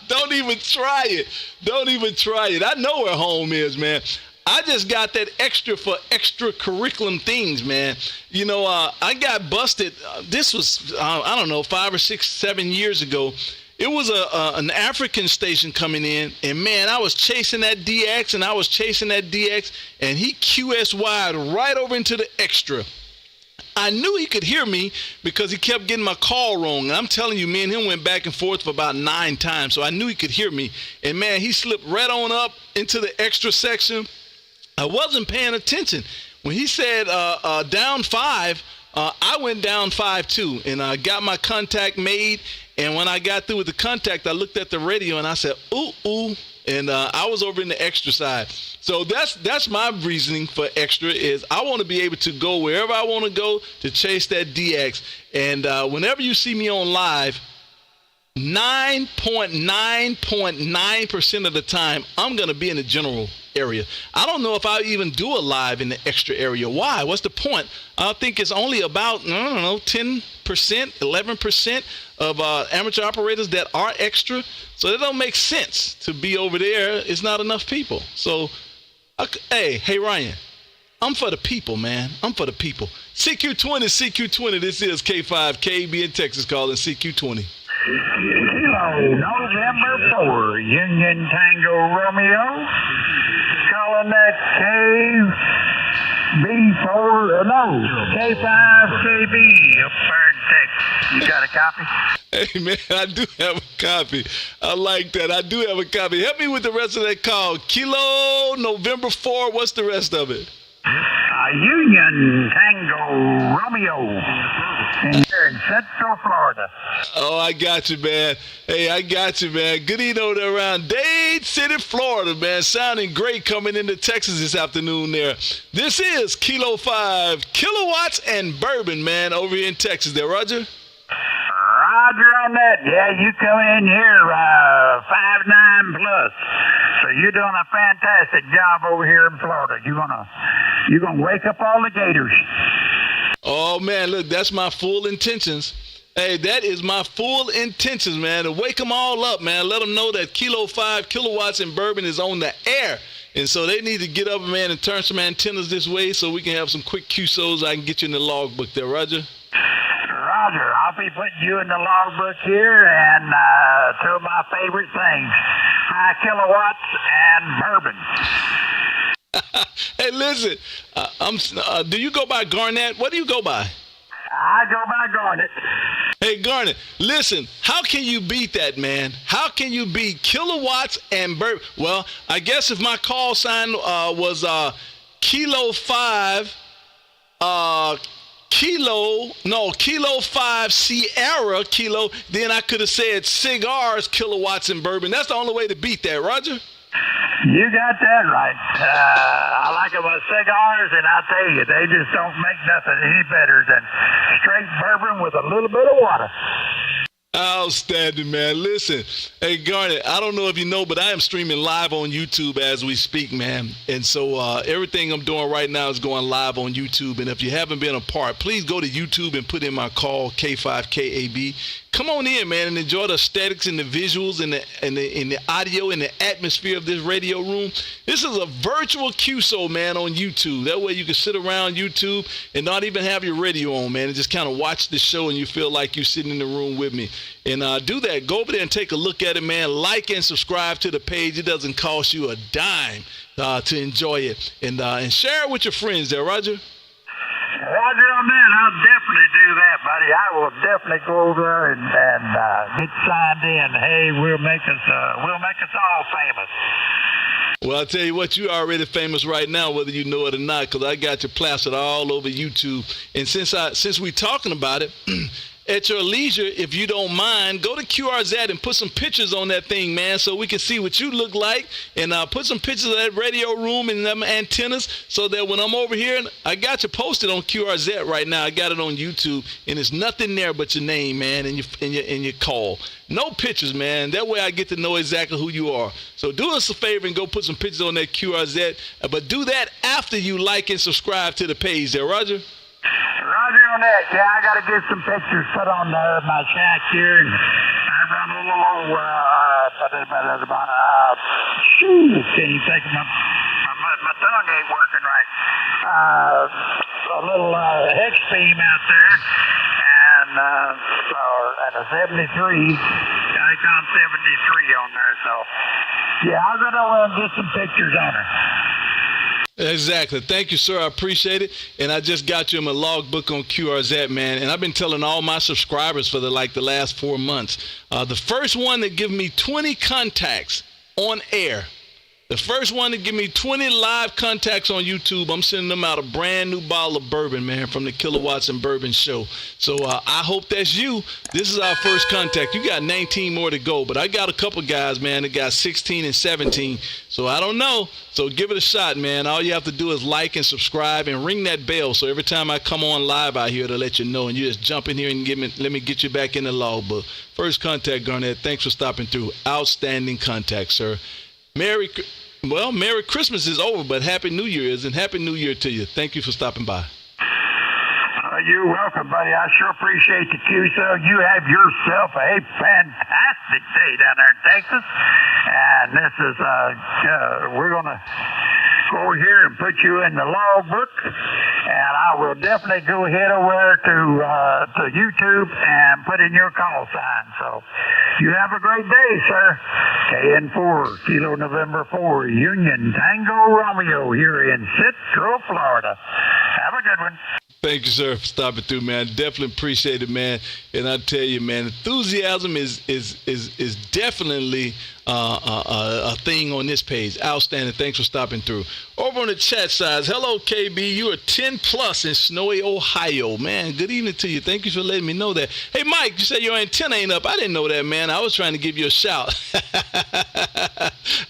Don't even try it. Don't even try it. I know where home is, man. I just got that extra for extra curriculum things, man. You know, I got busted. This was, I don't know, 5 or 6, 7 years ago. It was an African station coming in, and man, I was chasing that DX, and he QSY'd right over into the extra. I knew he could hear me because he kept getting my call wrong. And I'm telling you, me and him went back and forth for about 9 times, so I knew he could hear me. And man, he slipped right on up into the extra section. I wasn't paying attention. When he said down 5, I went down 5 too, and I got my contact made. And when I got through with the contact, I looked at the radio and I said, ooh, and I was over in the extra side. So that's my reasoning for extra is I want to be able to go wherever I want to go to chase that DX. And whenever you see me on live, 9.9% of the time, I'm going to be in the general area. I don't know if I even do a live in the extra area. Why? What's the point? I think it's only about, 10%, 11% of amateur operators that are extra. So it don't make sense to be over there. It's not enough people. So, hey, Ryan, I'm for the people, man. I'm for the people. CQ20. This is K5 KB in Texas calling CQ20. Kilo November 4, Union Tango Romeo. Calling that K5KB up there in Texas. You got a copy? Hey, man, I do have a copy. I like that. I do have a copy. Help me with the rest of that call. Kilo November 4. What's the rest of it? Union Tango Romeo in Central Florida. Oh, I got you, man. Hey, I got you, man. Good evening over there around Dade City, Florida, man. Sounding great coming into Texas this afternoon there. This is Kilo 5, Kilowatts and Bourbon, man, over here in Texas there, Roger. Roger on that. Yeah, you come in here 5'9" plus. So you're doing a fantastic job over here in Florida. You're gonna wake up all the gators. Oh man, look, that's my full intentions. Hey, that is my full intentions, man, to wake them all up, man. Let them know that Kilo 5, Kilowatts and Bourbon is on the air. And so they need to get up, man, and turn some antennas this way so we can have some quick QSOs. I can get you in the logbook there, Roger. Roger, I'll be putting you in the logbook here, and two of my favorite things, high kilowatts and bourbon. Hey, listen, do you go by Garnett? What do you go by? I go by Garnet. Hey, Garnet, listen, how can you beat that, man? How can you beat Kilowatts and Bourbon? Well, I guess if my call sign was Kilo 5, Kilo 5 Sierra Kilo, then I could have said cigars, Kilowatts and Bourbon. That's the only way to beat that, Roger. You got that right. I like them with cigars, and I tell you, they just don't make nothing any better than straight bourbon with a little bit of water. Outstanding, man. Listen, hey, Garnet, I don't know if you know, but I am streaming live on YouTube as we speak, man. And so everything I'm doing right now is going live on YouTube. And if you haven't been a part, please go to YouTube and put in my call, K5KAB. Come on in, man, and enjoy the aesthetics and the visuals and the audio and the atmosphere of this radio room. This is a virtual QSO, man, on YouTube. That way you can sit around YouTube and not even have your radio on, man, and just kind of watch the show and you feel like you're sitting in the room with me. And do that. Go over there and take a look at it, man. Like and subscribe to the page. It doesn't cost you a dime to enjoy it. And share it with your friends there, Roger. Roger on that. I'll definitely do that, buddy. I will definitely go over there and get signed in. Hey, we'll make us all famous. Well, I'll tell you what, you're already famous right now, whether you know it or not, because I got you plastered all over YouTube. And since we're talking about it, at your leisure, if you don't mind, go to QRZ and put some pictures on that thing, man, so we can see what you look like. And put some pictures of that radio room and them antennas so that when I'm over here, I got you posted on QRZ right now. I got it on YouTube, and there's nothing there but your name, man, and your call. No pictures, man. That way I get to know exactly who you are. So do us a favor and go put some pictures on that QRZ. But do that after you like and subscribe to the page there, Roger. Roger on that. Yeah, I got to get some pictures put on there of my shack here, and I run a little low. Shoot, can't even think of my tongue ain't working right. A little hex beam out there, and a 73. Icon 73 on there. So yeah, I'll go over and get some pictures on her. Exactly. Thank you, sir. I appreciate it. And I just got you in my logbook on QRZ, man. And I've been telling all my subscribers for the last 4 months. The first one that give me 20 contacts on air, the first one to give me 20 live contacts on YouTube, I'm sending them out a brand new bottle of bourbon, man, from the Kilowatts and Bourbon show. So I hope that's you. This is our first contact. You got 19 more to go, but I got a couple guys, man, that got 16 and 17. So I don't know. So give it a shot, man. All you have to do is like and subscribe and ring that bell. So every time I come on live out here to let you know, and you just jump in here and let me get you back in the logbook. First contact, Garnett. Thanks for stopping through. Outstanding contact, sir. Merry Christmas is over, but Happy New Year is, and Happy New Year to you. Thank you for stopping by. You're welcome, buddy. I sure appreciate the cue, sir. You have yourself a fantastic day down there in Texas. And this is, we're going to go here and put you in the logbook. And I will definitely go ahead over to YouTube and put in your call sign. So you have a great day, sir. KN4, Kilo November 4, Union Tango Romeo here in Central Florida. Have a good one. Thank you, sir, for stopping through, man. Definitely appreciate it, man. And I tell you, man, enthusiasm is definitely a thing on this page. Outstanding. Thanks for stopping through. Over on the chat side, hello, KB. You are 10 plus in snowy Ohio. Man, good evening to you. Thank you for letting me know that. Hey, Mike, you said your antenna ain't up. I didn't know that, man. I was trying to give you a shout.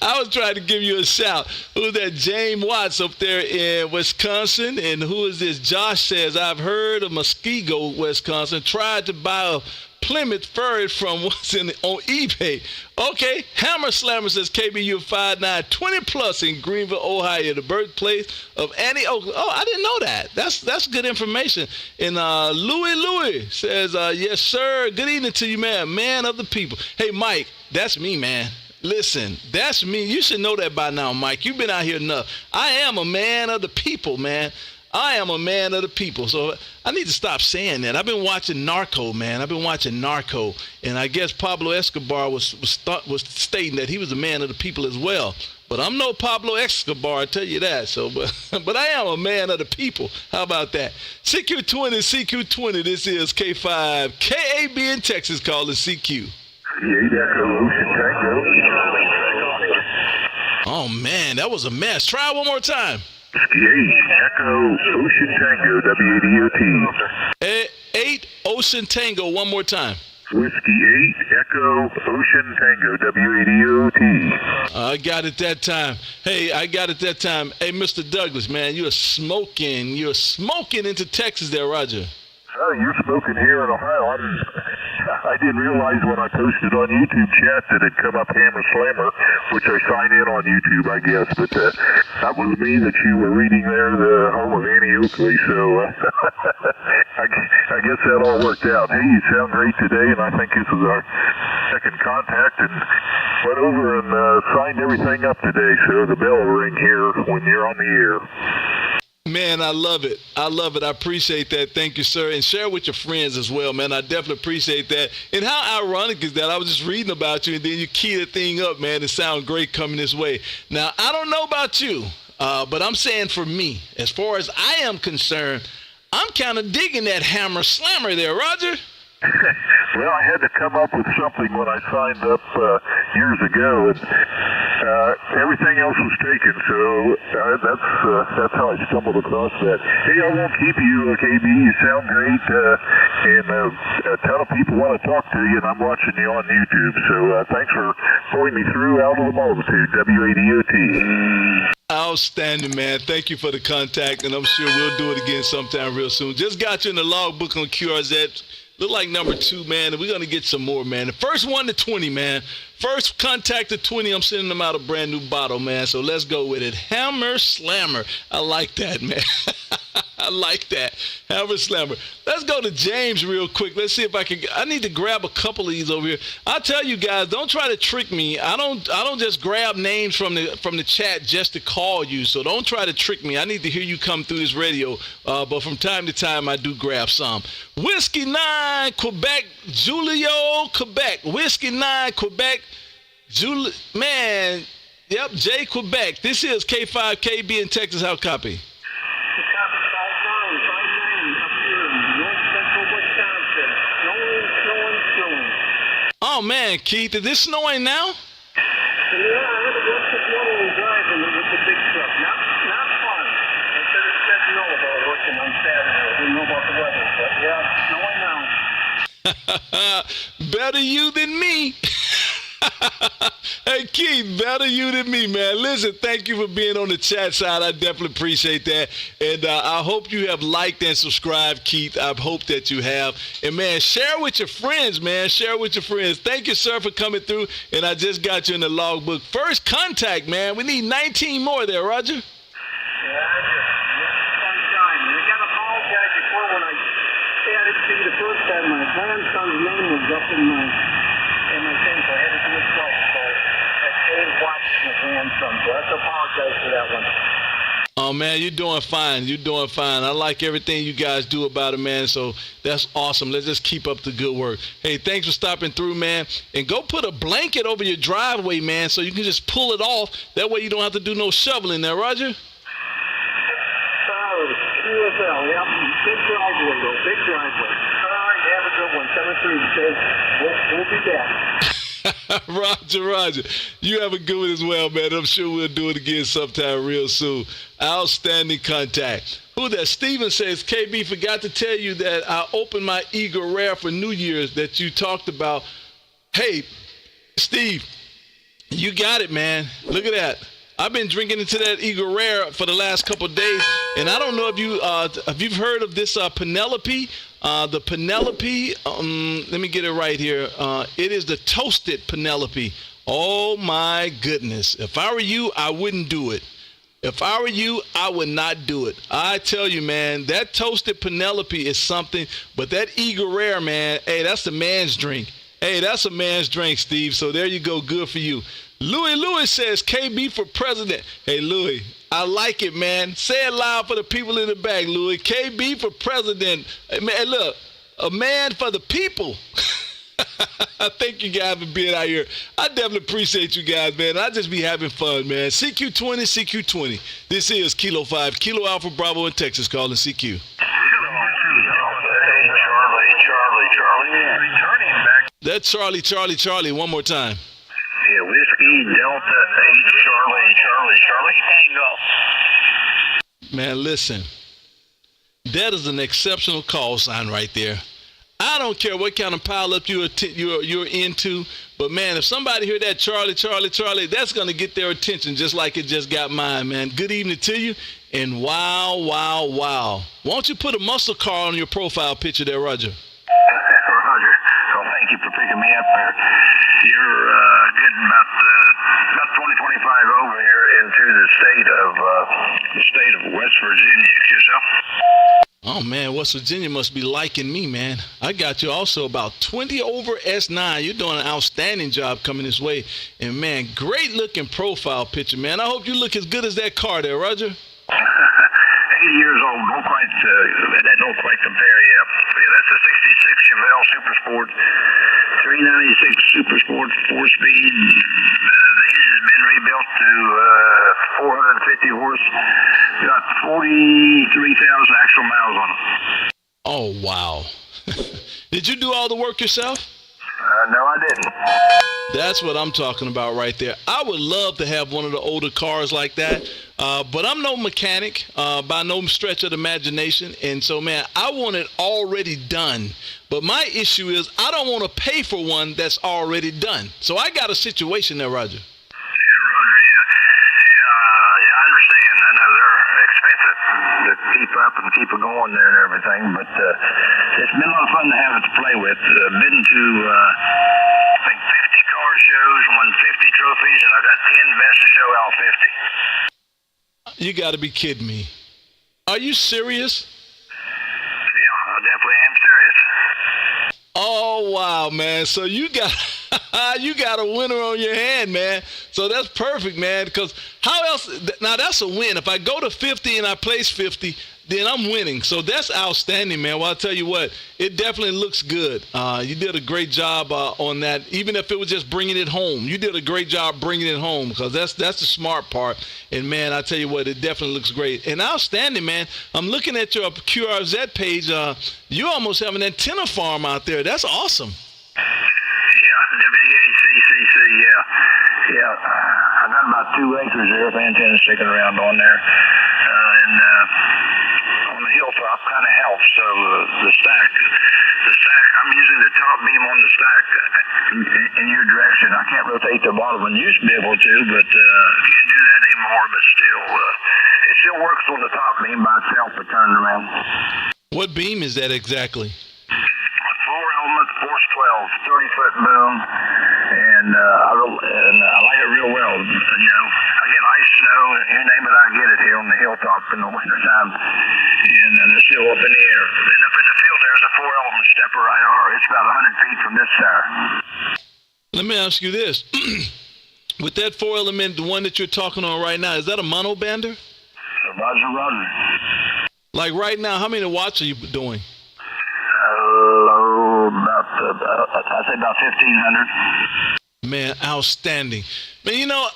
I was trying to give you a shout. Who's that? James Watts up there in Wisconsin. And who is this? Josh says, I've heard of Muskego, Wisconsin. Tried to buy a Plymouth Furry from what's on eBay. Okay, Hammer Slammer says KBU 5'9", 20 plus in Greenville, Ohio, the birthplace of Annie Oakley. Oh, I didn't know that. That's good information. And Louis says, yes, sir. Good evening to you, man. Man of the people. Hey, Mike, that's me, man. Listen, that's me. You should know that by now, Mike. You've been out here enough. I am a man of the people, man. I am a man of the people. So I need to stop saying that. I've been watching Narco, man. I've been watching Narco. And I guess Pablo Escobar was stating that he was a man of the people as well. But I'm no Pablo Escobar, I tell you that. So, but I am a man of the people. How about that? CQ20, this is K5, KAB in Texas calling CQ. Oh, man, that was a mess. Try it one more time. Whiskey 8, Echo, Ocean Tango, W80OT. 8, Ocean Tango, one more time. Whiskey 8, Echo, Ocean Tango, W80OT. I got it that time. Hey, I got it that time. Hey, Mr. Douglas, man, you're smoking into Texas there, Roger. Oh, you're smoking here in Ohio. I didn't realize when I posted on YouTube chat that it come up Hammer Slammer, which I sign in on YouTube, I guess. But that was me that you were reading there, the home of Annie Oakley. So I guess that all worked out. Hey, you sound great today, and I think this is our second contact. And went over and signed everything up today, so the bell will ring here when you're on the air. Man, I love it. I appreciate that. Thank you, sir. And share with your friends as well, man. I definitely appreciate that. And how ironic is that? I was just reading about you, and then you key the thing up, man. It sounds great coming this way. Now, I don't know about you, but I'm saying for me, as far as I am concerned, I'm kind of digging that Hammer Slammer there, Roger. Well, I had to come up with something when I signed up years ago, and everything else was taken. So that's how I stumbled across that. Hey, I won't keep you, KB. You sound great, and a ton of people want to talk to you, and I'm watching you on YouTube. So thanks for pulling me through out of the multitude. W80OT. Outstanding, man. Thank you for the contact, and I'm sure we'll do it again sometime real soon. Just got you in the logbook on QRZ. Look like number 2, man, and we're going to get some more, man. The first 1 to 20, man. First contact to 20, I'm sending them out a brand new bottle, man. So let's go with it. Hammer Slammer. I like that, man. I like that. Hammer Slammer. Let's go to James real quick. Let's see if I need to grab a couple of these over here. I tell you guys, don't try to trick me. I don't just grab names from the chat just to call you. So don't try to trick me. I need to hear you come through this radio. But from time to time, I do grab some. Whiskey 9, Quebec, Julio, Quebec. Whiskey 9, Quebec, man. Yep, J, Quebec. This is K5KB in Texas. How copy? Oh, man, Keith, is this snowing now? Yeah, I had to go this morning driving with the big truck. Not fun. I should have said no about working on Saturday. I didn't know about the weather, but yeah, it's snowing now. Better you than me. Hey, Keith, better you than me, man. Listen, thank you for being on the chat side. I definitely appreciate that. And I hope you have liked and subscribed, Keith. I hope that you have. And, man, share with your friends, man. Share with your friends. Thank you, sir, for coming through. And I just got you in the logbook. First contact, man. We need 19 more there, Roger. Yeah, I got to apologize before when I chatted to you the first time. My grandson's name was up in my thing, so I had to do it twice. So I stayed watching my grandson, so I have to apologize for that one. Oh, man, you're doing fine. You're doing fine. I like everything you guys do about it, man. So that's awesome. Let's just keep up the good work. Hey, thanks for stopping through, man. And go put a blanket over your driveway, man, so you can just pull it off. That way you don't have to do no shoveling there, Roger. Sorry, QSL, yep. Big driveway, though. Big driveway. All right, have a good one. 7-3, says we'll be back. Roger. You have a good one as well, man. I'm sure we'll do it again sometime real soon. Outstanding contact. Who that? Steven says, KB, forgot to tell you that I opened my Eagle Rare for New Year's that you talked about. Hey, Steve, you got it, man. Look at that. I've been drinking into that Eagle Rare for the last couple of days, and I don't know if you've heard of this Penelope. The Penelope, let me get it right here. It is the toasted Penelope. Oh, my goodness. If I were you, I wouldn't do it. If I were you, I would not do it. I tell you, man, that toasted Penelope is something, but that Eagle Rare, man, hey, that's a man's drink. Hey, that's a man's drink, Steve. So there you go. Good for you. Louis says, KB for president. Hey, Louis, I like it, man. Say it loud for the people in the back, Louis. KB for president. Hey, man, look, a man for the people. I thank you guys for being out here. I definitely appreciate you guys, man. I just be having fun, man. CQ20. This is Kilo 5, Kilo Alpha Bravo in Texas, calling CQ. Charlie. Returning back. That's Charlie. One more time. Yeah, Whiskey Delta 8, Charlie. Tango. Man, listen. That is an exceptional call sign right there. I don't care what kind of pileup you're into, but man, if somebody hear that Charlie, that's gonna get their attention just like it just got mine, man. Good evening to you, and wow. Why don't you put a muscle car on your profile picture there, Roger? Roger. Well, thank you for picking me up there. You're getting about 2025 over here into the state of West Virginia. Yourself? Oh, man, West Virginia must be liking me, man. I got you also about 20 over S9. You're doing an outstanding job coming this way. And, man, great-looking profile picture, man. I hope you look as good as that car there, Roger. 80 years old. That don't quite compare, yeah. That's a 66 Chevelle Super Sport, 396 Super Sport, 4-speed. The engine's been rebuilt to 450 horse. Got 43,000 actual miles on it. Oh, wow. Did you do all the work yourself? No, I didn't. That's what I'm talking about right there. I would love to have one of the older cars like that, but I'm no mechanic by no stretch of the imagination. And so, man, I want it already done. But my issue is I don't want to pay for one that's already done. So I got a situation there, Roger. I understand. I know they're expensive to keep up and keep it going there and everything, but it's been a lot of fun to have it to play with. Been to, I think, 50 car shows, won 50 trophies, and I got 10 best of show out 50. You got to be kidding me. Are you serious? Yeah, I definitely am serious. Oh wow, man! So you got you got a winner on your hand, man. So that's perfect, man. Because how else? Now that's a win. If I go to 50 and I place 50, then I'm winning. So that's outstanding, man. Well, I'll tell you what, it definitely looks good. You did a great job on that. Even if it was just bringing it home, you did a great job bringing it home, because that's the smart part. And man, I tell you what, it definitely looks great and outstanding, man. I'm looking at your QRZ page. You almost have an antenna farm out there. That's awesome. Yeah, WHCCC, yeah. I got about 2 acres there of antennas sticking around on there, and on the hilltop kind of helps. So the stack, I'm using the top beam on the stack in your direction. I can't rotate the bottom one. Used to be able to, but can't do that anymore. But still, it still works on the top beam by itself, but turned around. What beam is that exactly? 4-element, force 12, 30-foot boom, and I like it real well. You know, I get ice, snow, you name it, I get it here on the hilltop in the wintertime, and it's still up in the air. Then up in the field, there's a 4-element stepper IR. It's about 100 feet from this tower. Let me ask you this: with that 4-element, the one that you're talking on right now, is that a monobander? Roger. Like right now, how many watts are you doing? I'd say about 1,500. Man, outstanding. Man, you know,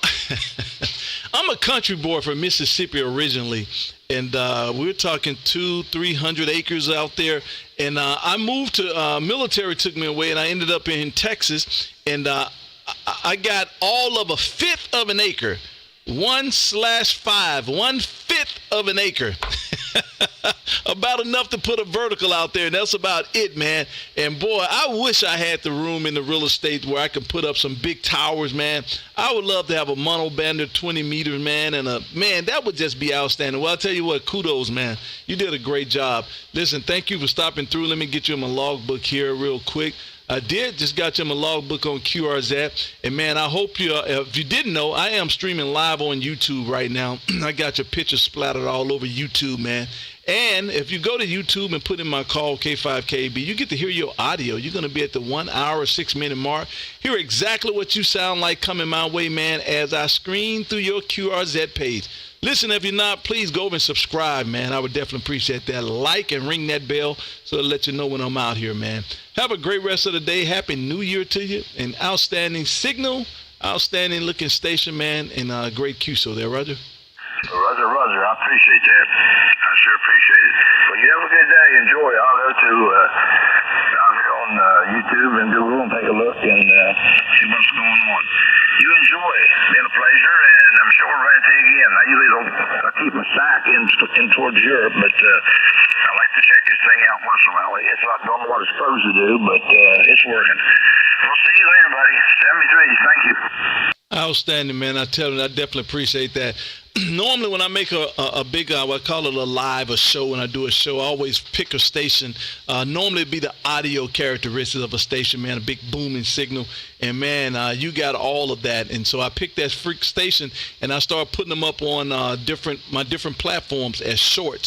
I'm a country boy from Mississippi originally, and we were talking 200-300 acres out there. And I moved to military, took me away, and I ended up in Texas. And I got all of 1/5 of an acre, 1/5, 1/5 of an acre. About enough to put a vertical out there, and that's about it, man. And boy, I wish I had the room in the real estate where I could put up some big towers, man. I would love to have a monobander 20 meters, man, and man, that would just be outstanding. Well, I'll tell you what, kudos, man. You did a great job. Listen, thank you for stopping through. Let me get you in my logbook here real quick. I just got you in my logbook on QRZ. And man, I hope if you didn't know, I am streaming live on YouTube right now. I got your pictures splattered all over YouTube, man. And if you go to YouTube and put in my call K5KB, you get to hear your audio. You're going to be at the 1 hour, 6 minute mark. Hear exactly what you sound like coming my way, man, as I screen through your QRZ page. Listen, if you're not, please go over and subscribe, man. I would definitely appreciate that. Like and ring that bell so it'll let you know when I'm out here, man. Have a great rest of the day. Happy New Year to you. An outstanding signal, outstanding looking station, man, and great QSO there, Roger. Roger. I appreciate that. I sure appreciate it. Well, you have a good day. Enjoy. I'll go to out here on YouTube and Google and take a look and see what's going on. You enjoy. It's been a pleasure, and I'm sure we'll run into you again. I usually don't keep my sack in towards Europe, but I like to check this thing out once in a while. It's not doing what it's supposed to do, but it's working. We'll see you later, buddy. 73. Thank you. Outstanding, man. I tell you, I definitely appreciate that. Normally when I make a big, I call it a live, a show, when I do a show, I always pick a station. Normally it'd be the audio characteristics of a station, man, a big booming signal. And man, you got all of that. And so I picked that freak station and I started putting them up on my different platforms as short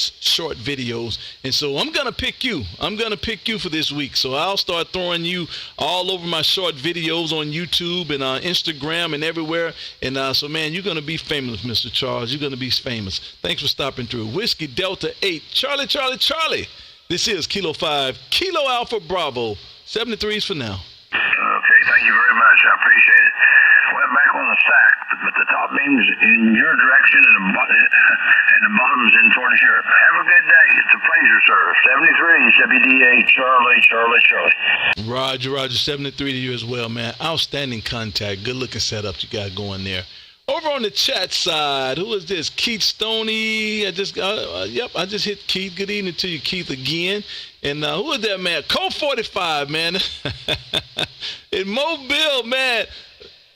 videos. And so I'm going to pick you. I'm going to pick you for this week. So I'll start throwing you all over my short videos on YouTube and Instagram and everywhere. And so, man, you're going to be famous, Mr. Charles. You're going to be famous. Thanks for stopping through. Whiskey Delta 8, Charlie. This is Kilo 5, Kilo Alpha Bravo. 73s for now. Okay, thank you very much. I appreciate it. Went back on the stack, but the top beam's in your direction and the bottom's in towards Europe. Have a good day. It's a pleasure, sir. 73, WDA, Charlie. Roger. 73 to you as well, man. Outstanding contact. Good looking setup you got going there. Over on the chat side, who is this? Keith Stoney. I just hit Keith. Good evening to you, Keith, again. And who is that, man? Code 45, man. In Mobile, man.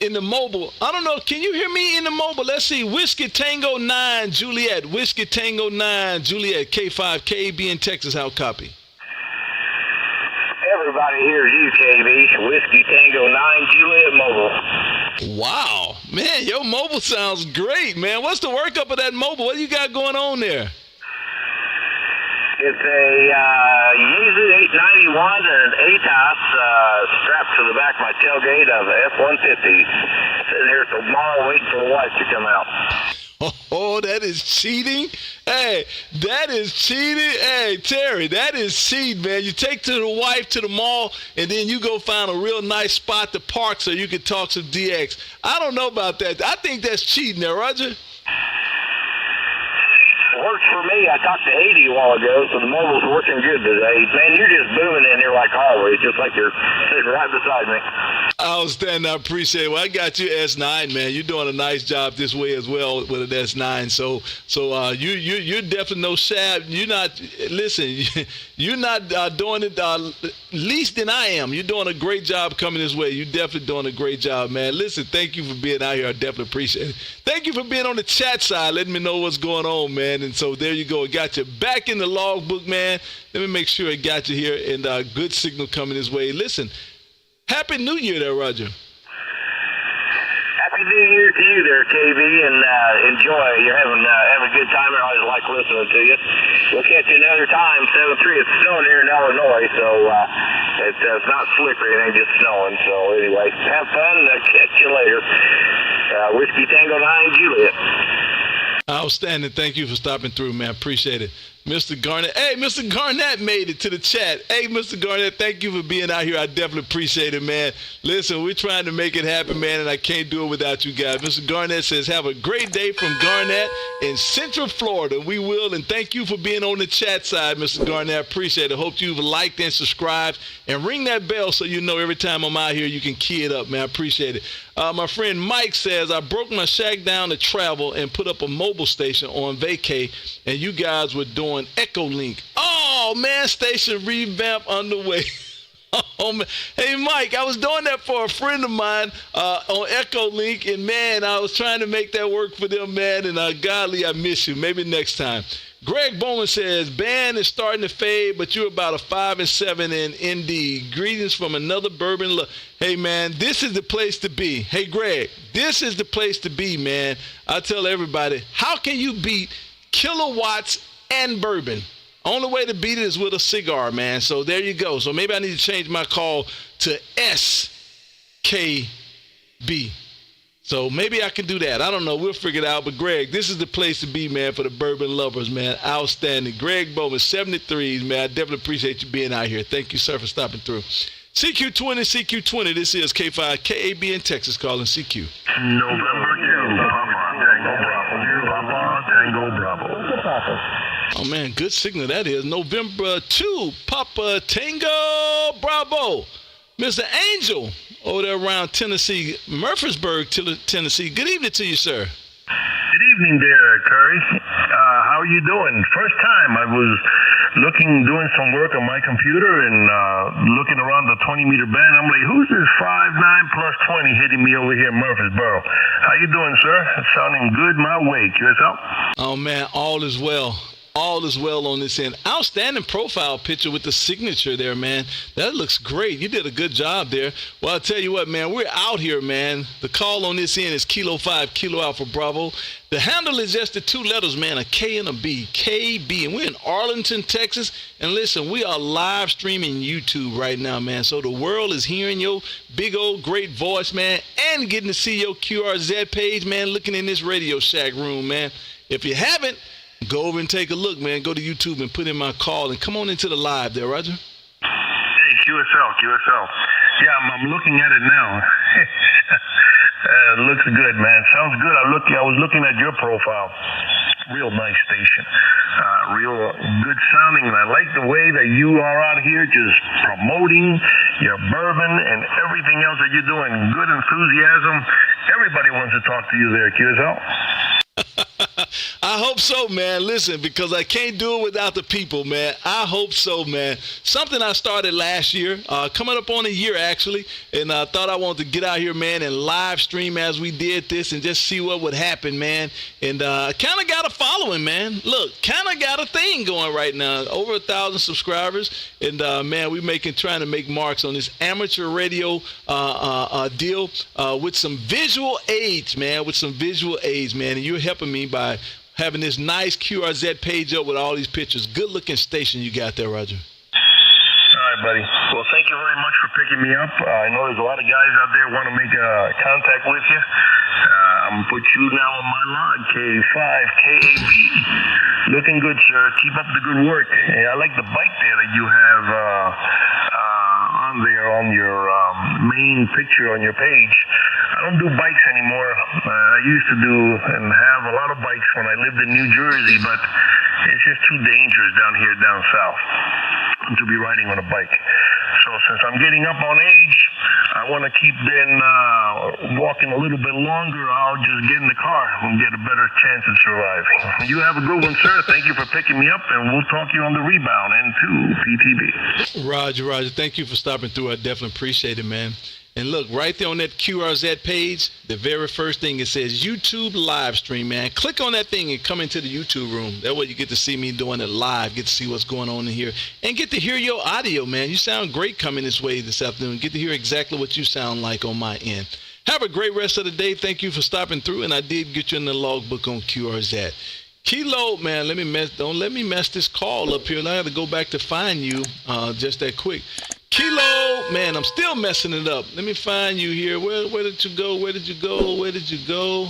In the mobile. I don't know. Can you hear me in the mobile? Let's see. Whiskey Tango 9, Juliet. Whiskey Tango 9, Juliet. K5, KB in Texas. How copy? Everybody hears you, KB. Whiskey Tango 9, Juliet Mobile. Wow. Man, your mobile sounds great, man. What's the workup of that mobile? What you got going on there? It's a Yaesu 891 and an ATOS strapped to the back of my tailgate of a F-150. Sitting here at the mall waiting for the wife to come out. Oh, that is cheating. Hey, that is cheating. Hey, Terry, that is cheating, man. You take to the wife to the mall, and then you go find a real nice spot to park so you can talk some DX. I don't know about that. I think that's cheating there, Roger. Works for me. I talked to Haiti a while ago, so the mobile's working good today. Man, you're just booming in here like always, just like you're sitting right beside me. Outstanding. I appreciate it. Well, I got you S9, man. You're doing a nice job this way as well with an S9. So you're definitely no shab. You're not. Listen, you're not doing it least than I am. You're doing a great job coming this way. You're definitely doing a great job, man. Listen, thank you for being out here. I definitely appreciate it. Thank you for being on the chat side, letting me know what's going on, man. And so there you go. It got you back in the logbook, man. Let me make sure it got you here, and good signal coming this way. Listen, Happy New Year there, Roger. Happy New Year to you there, KB, and enjoy. You're having a good time. I always like listening to you. We'll catch you another time, 7-3. It's snowing here in Illinois, so it's not slippery. It ain't just snowing. So anyway, have fun, and I'll catch you later. Whiskey Tango 9, Juliet. Outstanding. Thank you for stopping through, man. Appreciate it. Mr. Garnett. Hey, Mr. Garnett made it to the chat. Hey, Mr. Garnett, thank you for being out here. I definitely appreciate it, man. Listen, we're trying to make it happen, man, and I can't do it without you guys. Mr. Garnett says, have a great day from Garnett in Central Florida. We will, and thank you for being on the chat side, Mr. Garnett. I appreciate it. Hope you've liked and subscribed, and ring that bell so you know every time I'm out here you can key it up, man. I appreciate it. My friend Mike says, I broke my shack down to travel and put up a mobile station on vacay, and you guys were doing Echo Link. Oh, man, station revamp underway. Oh, man. Hey, Mike, I was doing that for a friend of mine on Echo Link, and, man, I was trying to make that work for them, man, and godly, I miss you. Maybe next time. Greg Bowman says, band is starting to fade, but you're about a 5-7 in ND. Greetings from another bourbon. Hey, man, this is the place to be. Hey, Greg, this is the place to be, man. I tell everybody, how can you beat Kilowatts and Bourbon? Only way to beat it is with a cigar, man. So there you go. So maybe I need to change my call to SKB. So maybe I can do that. I don't know. We'll figure it out. But, Greg, this is the place to be, man, for the bourbon lovers, man. Outstanding. Greg Bowman, 73s, man. I definitely appreciate you being out here. Thank you, sir, for stopping through. CQ20. This is K5 KAB in Texas calling CQ. November 2, Papa Tango Bravo. Oh, man, good signal that is. November 2, Papa Tango Bravo. Mr. Angel over there around Tennessee, Murfreesboro, Tennessee. Good evening to you, sir. Good evening there, Curry. How are you doing? First time I was doing some work on my computer and looking around the 20-meter band. I'm like, who's this 5'9 plus 20 hitting me over here in Murfreesboro? How you doing, sir? It's sounding good my way. Yourself? Oh, man, all is well. All is well on this end. Outstanding profile picture with the signature there, man. That looks great. You did a good job there. Well, I'll tell you what, man, we're out here, man. The call on this end is Kilo 5, Kilo Alpha Bravo. The handle is just the two letters, man, a K and a B, KB. And we're in Arlington, Texas. And listen, we are live streaming YouTube right now, man. So the world is hearing your big old great voice, man, and getting to see your QRZ page, man, looking in this Radio Shack room, man. If you haven't, go over and take a look, man. Go to YouTube and put in my call and come on into the live there, Roger. Hey, QSL. Yeah, I'm looking at it now. Looks good, man. Sounds good. I was looking at your profile. Real nice station. Real good sounding. And I like the way that you are out here just promoting your bourbon and everything else that you're doing. Good enthusiasm. Everybody wants to talk to you there, QSL. I hope so, man. Listen, because I can't do it without the people, man. I hope so, man. Something I started last year, coming up on a year, actually, and I thought I wanted to get out here, man, and live stream as we did this and just see what would happen, man. And kind of got a following, man. Look, kind of got a thing going right now. Over 1,000 subscribers. And, man, we're trying to make marks on this amateur radio deal with some visual aids, man, and you're helping me by having this nice QRZ page up with all these pictures. Good-looking station you got there, Roger. All right, buddy. Well, thank you very much for picking me up. I know there's a lot of guys out there want to make contact with you. I'm going to put you now on my log, K5KAB. Looking good, sir. Keep up the good work. Hey, I like the bike there that you have on there on your main picture on your page. I don't do bikes anymore. I used to do and have a lot of bikes when I lived in New Jersey, but it's just too dangerous down south to be riding on a bike. So since I'm getting up on age, I want to keep walking a little bit longer. I'll just get in the car and get a better chance at surviving. You have a good one, sir. Thank you for picking me up, and we'll talk to you on the rebound and to PTB. Roger. Thank you for stopping through. I definitely appreciate it, man. And look, right there on that QRZ page, the very first thing it says YouTube live stream, man. Click on that thing and come into the YouTube room. That way you get to see me doing it live, get to see what's going on in here, and get to hear your audio, man. You sound great coming this way this afternoon. Get to hear exactly what you sound like on my end. Have a great rest of the day. Thank you for stopping through, and I did get you in the logbook on QRZ. Kilo, man, don't let me mess this call up here. I have to go back to find you just that quick. Kilo, man, I'm still messing it up. Let me find you here. Where did you go?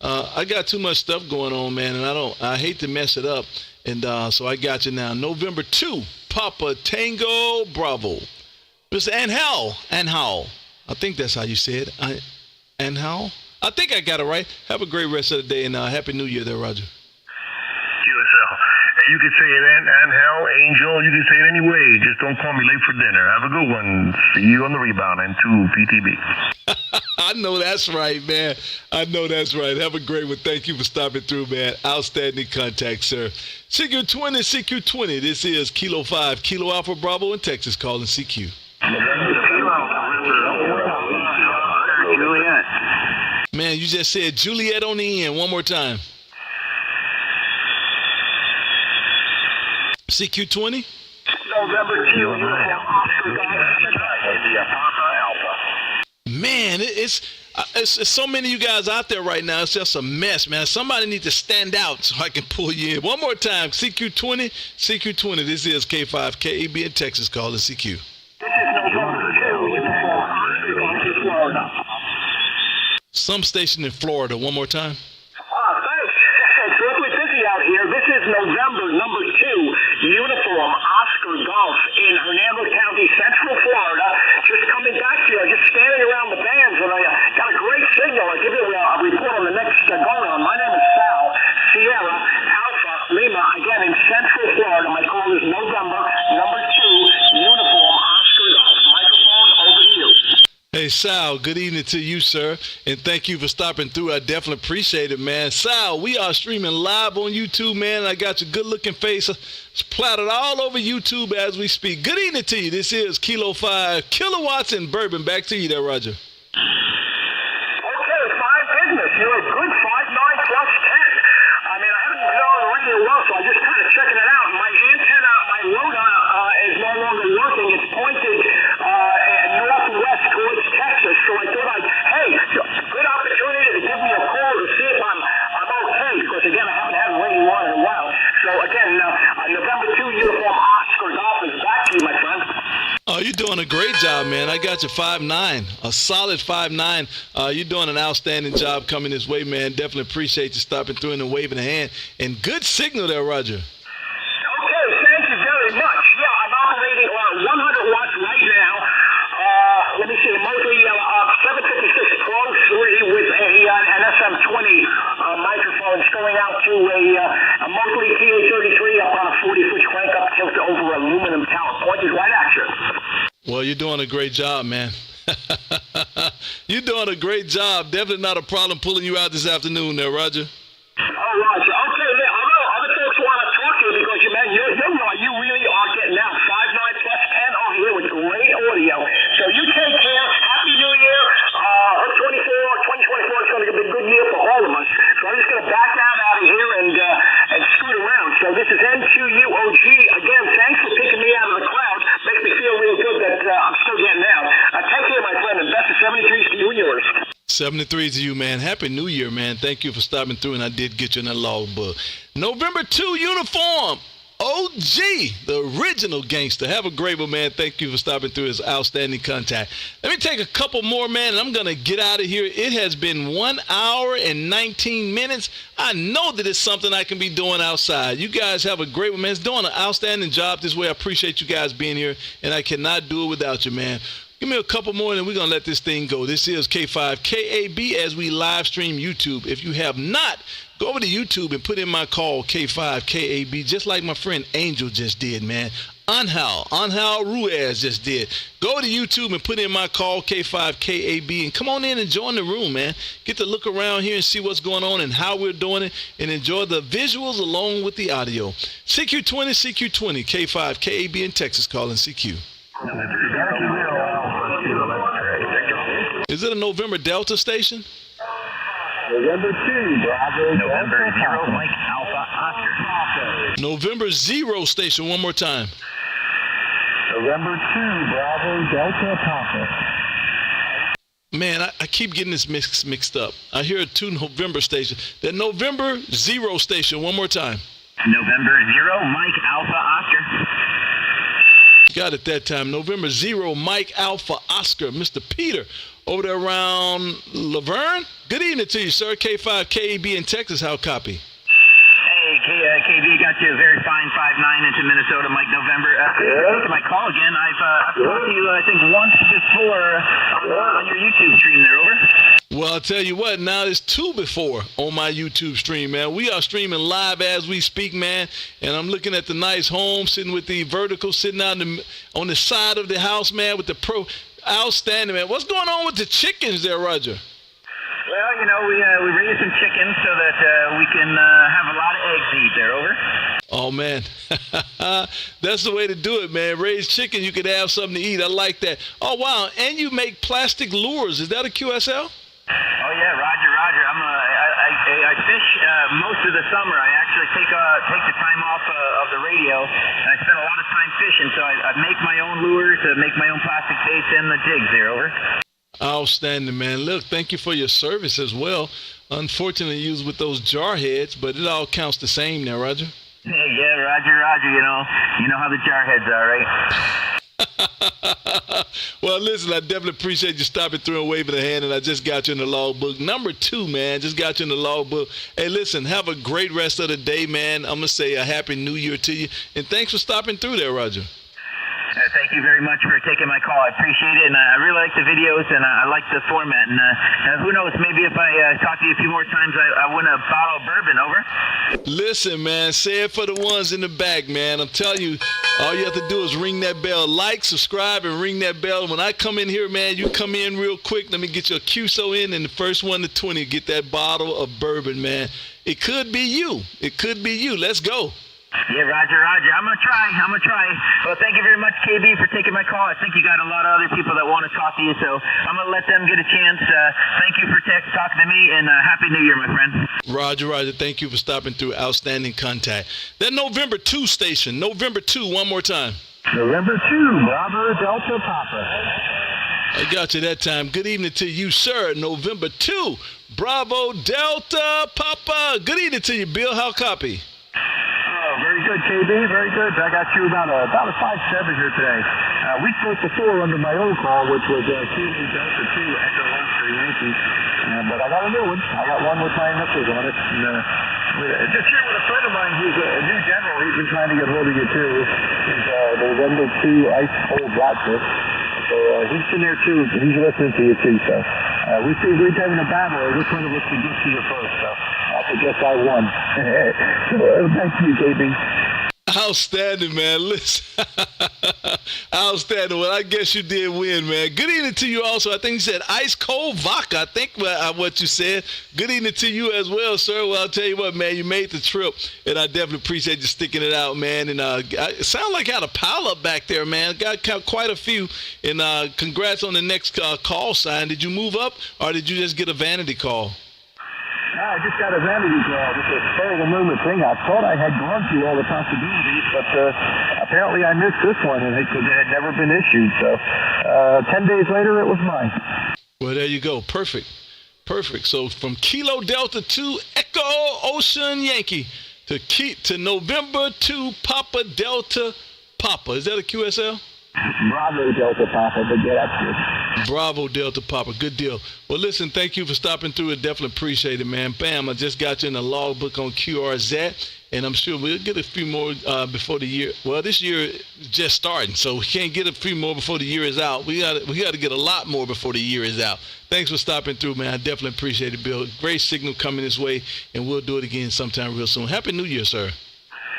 I got too much stuff going on, man, and I hate to mess it up. And so I got you now. November 2, Papa Tango Bravo. Mr. Anhal. I think that's how you say it. Anhal? I think I got it right. Have a great rest of the day, and Happy New Year there, Roger. QSL. You can say it Angel, Angel. You can say it any way. Just don't call me late for dinner. Have a good one. See you on the rebound and to PTB. I know that's right, man. I know that's right. Have a great one. Thank you for stopping through, man. Outstanding contact, sir. CQ20. This is Kilo 5, Kilo Alpha Bravo in Texas, calling CQ. Juliet. Man, you just said Juliet on the end. One more time. CQ20? November 2, Oscar Alpha. Man, it's so many of you guys out there right now. It's just a mess, man. Somebody needs to stand out so I can pull you in. One more time, CQ20. This is K5KAB in Texas, calling CQ. This is November 2, Florida. Some station in Florida. One more time. Thanks. It's really busy out here. This is November number 2, uniform Oscar Golf in Hernando County, Central Florida. Just coming back here, just scanning around the bands, and I got a great signal. I'll give you a report on the next go-around. My name is Sal, Sierra, Alpha, Lima, again in Central Florida. My call is November number 2, uniform Oscar Golf. Microphone over to you. Hey, Sal, good evening to you, sir, and thank you for stopping through. I definitely appreciate it, man. Sal, we are streaming live on YouTube, man. I got your good-looking face splattered all over YouTube as we speak. Good evening to you. This is Kilo 5, Kilowatts And Bourbon. Back to you there, Roger. Okay, fine business. You're a good 5'9 plus 10. I mean, I haven't been on the radio well, so I'm just kind of checking it out. My antenna, my loader is no longer working. It's pointed northwest towards Texas. So I thought good opportunity to give me a call to see if I'm okay. Because again, I haven't had a radio on in a while. So again, November 2 uniform Oscar Golf is back to you, my friend. Oh, you're doing a great job, man. I got you 5'9", a solid 5'9". You're doing an outstanding job coming this way, man. Definitely appreciate you stopping through and waving a hand. And good signal there, Roger. Okay, thank you very much. Yeah, I'm operating 100 watts right now. Let me see, mostly 756 Pro 3 with an SM20 microphone going out to a mostly TA33 up on a 40-foot crank up tilt over aluminum tower. Pointed right at you. Well, you're doing a great job, man. You're doing a great job. Definitely not a problem pulling you out this afternoon there, Roger. Oh, Roger. Okay, I know other folks want to talk to you because you really are getting out 5'9 plus 10 over here with great audio. So you take care. Happy New Year. Hope 2024 is going to be a good year for all of us. So I'm just going to back out of here and scoot around. So this is N2UOG. Again, thanks for picking me out of the crowd. Makes me feel real good that I'm still getting out. Take care, my friend, and best of 73s to you and yours. 73 to you, man. Happy New Year, man. Thank you for stopping through, and I did get you in that logbook. November 2 uniform. OG, the original gangster. Have a great one, man. Thank you for stopping through. His outstanding contact. Let me take a couple more, man, and I'm going to get out of here. It has been 1 hour and 19 minutes. I know that it's something I can be doing outside. You guys have a great one, man. It's doing an outstanding job this way. I appreciate you guys being here, and I cannot do it without you, man. Give me a couple more, and then we're going to let this thing go. This is K5KAB as we live stream YouTube. If you have not, go over to YouTube and put in my call, K5KAB, just like my friend Angel just did, man. Angel Ruiz just did. Go to YouTube and put in my call, K5KAB, and come on in and join the room, man. Get to look around here and see what's going on and how we're doing it, and enjoy the visuals along with the audio. CQ20, K5KAB in Texas calling CQ. Is it a November Delta station? November 2, Bravo. November 0, Mike Alpha Oscar. November 0 station, one more time. November 2, Bravo, Delta Papa. Man, I keep getting this mixed up. I hear 2 November stations. The November 0 station, one more time. November 0, Mike Alpha Oscar. Got it that time. November 0, Mike Alpha Oscar. Mr. Peter over there around Laverne. Good evening to you, sir. K5KAB in Texas. How copy? Hey, KB, got you a very fine 5-9 into Minnesota, Mike November. Taking my call again. I've talked to you, I think, once before on your YouTube stream there, over. Well, I'll tell you what, now there's 2 before on my YouTube stream, man. We are streaming live as we speak, man, and I'm looking at the nice home, sitting with the vertical, sitting out on the side of the house, man, with the pro. Outstanding, man. What's going on with the chickens there, Roger? Well, you know, we raise some chickens so that we can have a lot of eggs to eat there, over. Oh, man. That's the way to do it, man. Raise chicken, you could have something to eat. I like that. Oh, wow. And you make plastic lures. Is that a QSL? Oh, yeah, Roger. I fish most of the summer. I actually take the time off of the radio, and I spend a lot of time fishing, so I make my own lures, make my own plastic baits and the jigs there, over. Outstanding, man. Look, thank you for your service as well. Unfortunately, used with those jar heads, but it all counts the same now, Roger. Yeah, Roger. You know how the jar heads are, right? Well, listen, I definitely appreciate you stopping through and waving a hand, and I just got you in the logbook. Number 2, man, just got you in the logbook. Hey, listen, have a great rest of the day, man. I'm going to say a Happy New Year to you, and thanks for stopping through there, Roger. Thank you very much for taking my call. I appreciate it, and I really like the videos, and I like the format. And who knows, maybe if I talk to you a few more times, I win a bottle of bourbon, over. Listen, man, say it for the ones in the back, man. I'm telling you, all you have to do is ring that bell. Like, subscribe, and ring that bell. When I come in here, man, you come in real quick. Let me get your QSO in, and the first one to 20, get that bottle of bourbon, man. It could be you. It could be you. Let's go. Yeah, Roger. I'm going to try. Well, thank you very much, KB, for taking my call. I think you got a lot of other people that want to talk to you, so I'm going to let them get a chance. Thank you for talking to me, and Happy New Year, my friend. Roger. Thank you for stopping through. Outstanding contact. That November 2 station. November 2, one more time. November 2, Bravo, Delta Papa. I got you that time. Good evening to you, sir. November 2, Bravo, Delta Papa. Good evening to you, Bill. How copy? Very good, KB. Very good. I got you about a 5-7 here today. We spoke before under my old call, which was Kilo Delta 2 Echo Oscar Yankee. But I got a new one. I got one with my initials on it. And, just here with a friend of mine who's a new general. He's been trying to get hold of you too. He's November 2 Ice Cold Blackfish. So he's been there too. He's listening to you too. So we see we're having a battle. Which one of us can get to you first? So I guess I won. So thank you, KB. Outstanding, man. Listen. Outstanding. Well, I guess you did win, man. Good evening to you also. I think you said ice cold vodka. I think what you said. Good evening to you as well, sir. Well, I'll tell you what, man, you made the trip, and I definitely appreciate you sticking it out, man. And it sounded like you had a pile up back there, man. Got quite a few. And congrats on the next call sign. Did you move up, or did you just get a vanity call? I just got a vanity call. It's a spur of the moment thing. I thought I had gone through all the possibilities, but apparently I missed this one, and it had never been issued. So 10 days later, it was mine. Well, there you go. Perfect. Perfect. So from Kilo Delta 2 Echo Ocean Yankee to November 2 Papa Delta Papa. Is that a QSL? Bravo Delta Papa, but yeah, that's good. Bravo Delta Papa. Good deal. Well, listen, thank you for stopping through. I definitely appreciate it, man. Bam, I just got you in the logbook on QRZ, and I'm sure we'll get a few more before the year. Well, this year is just starting, so we can't get a few more before the year is out. We got to get a lot more before the year is out. Thanks for stopping through, man. I definitely appreciate it, Bill. Great signal coming this way, and we'll do it again sometime real soon. Happy New Year, sir.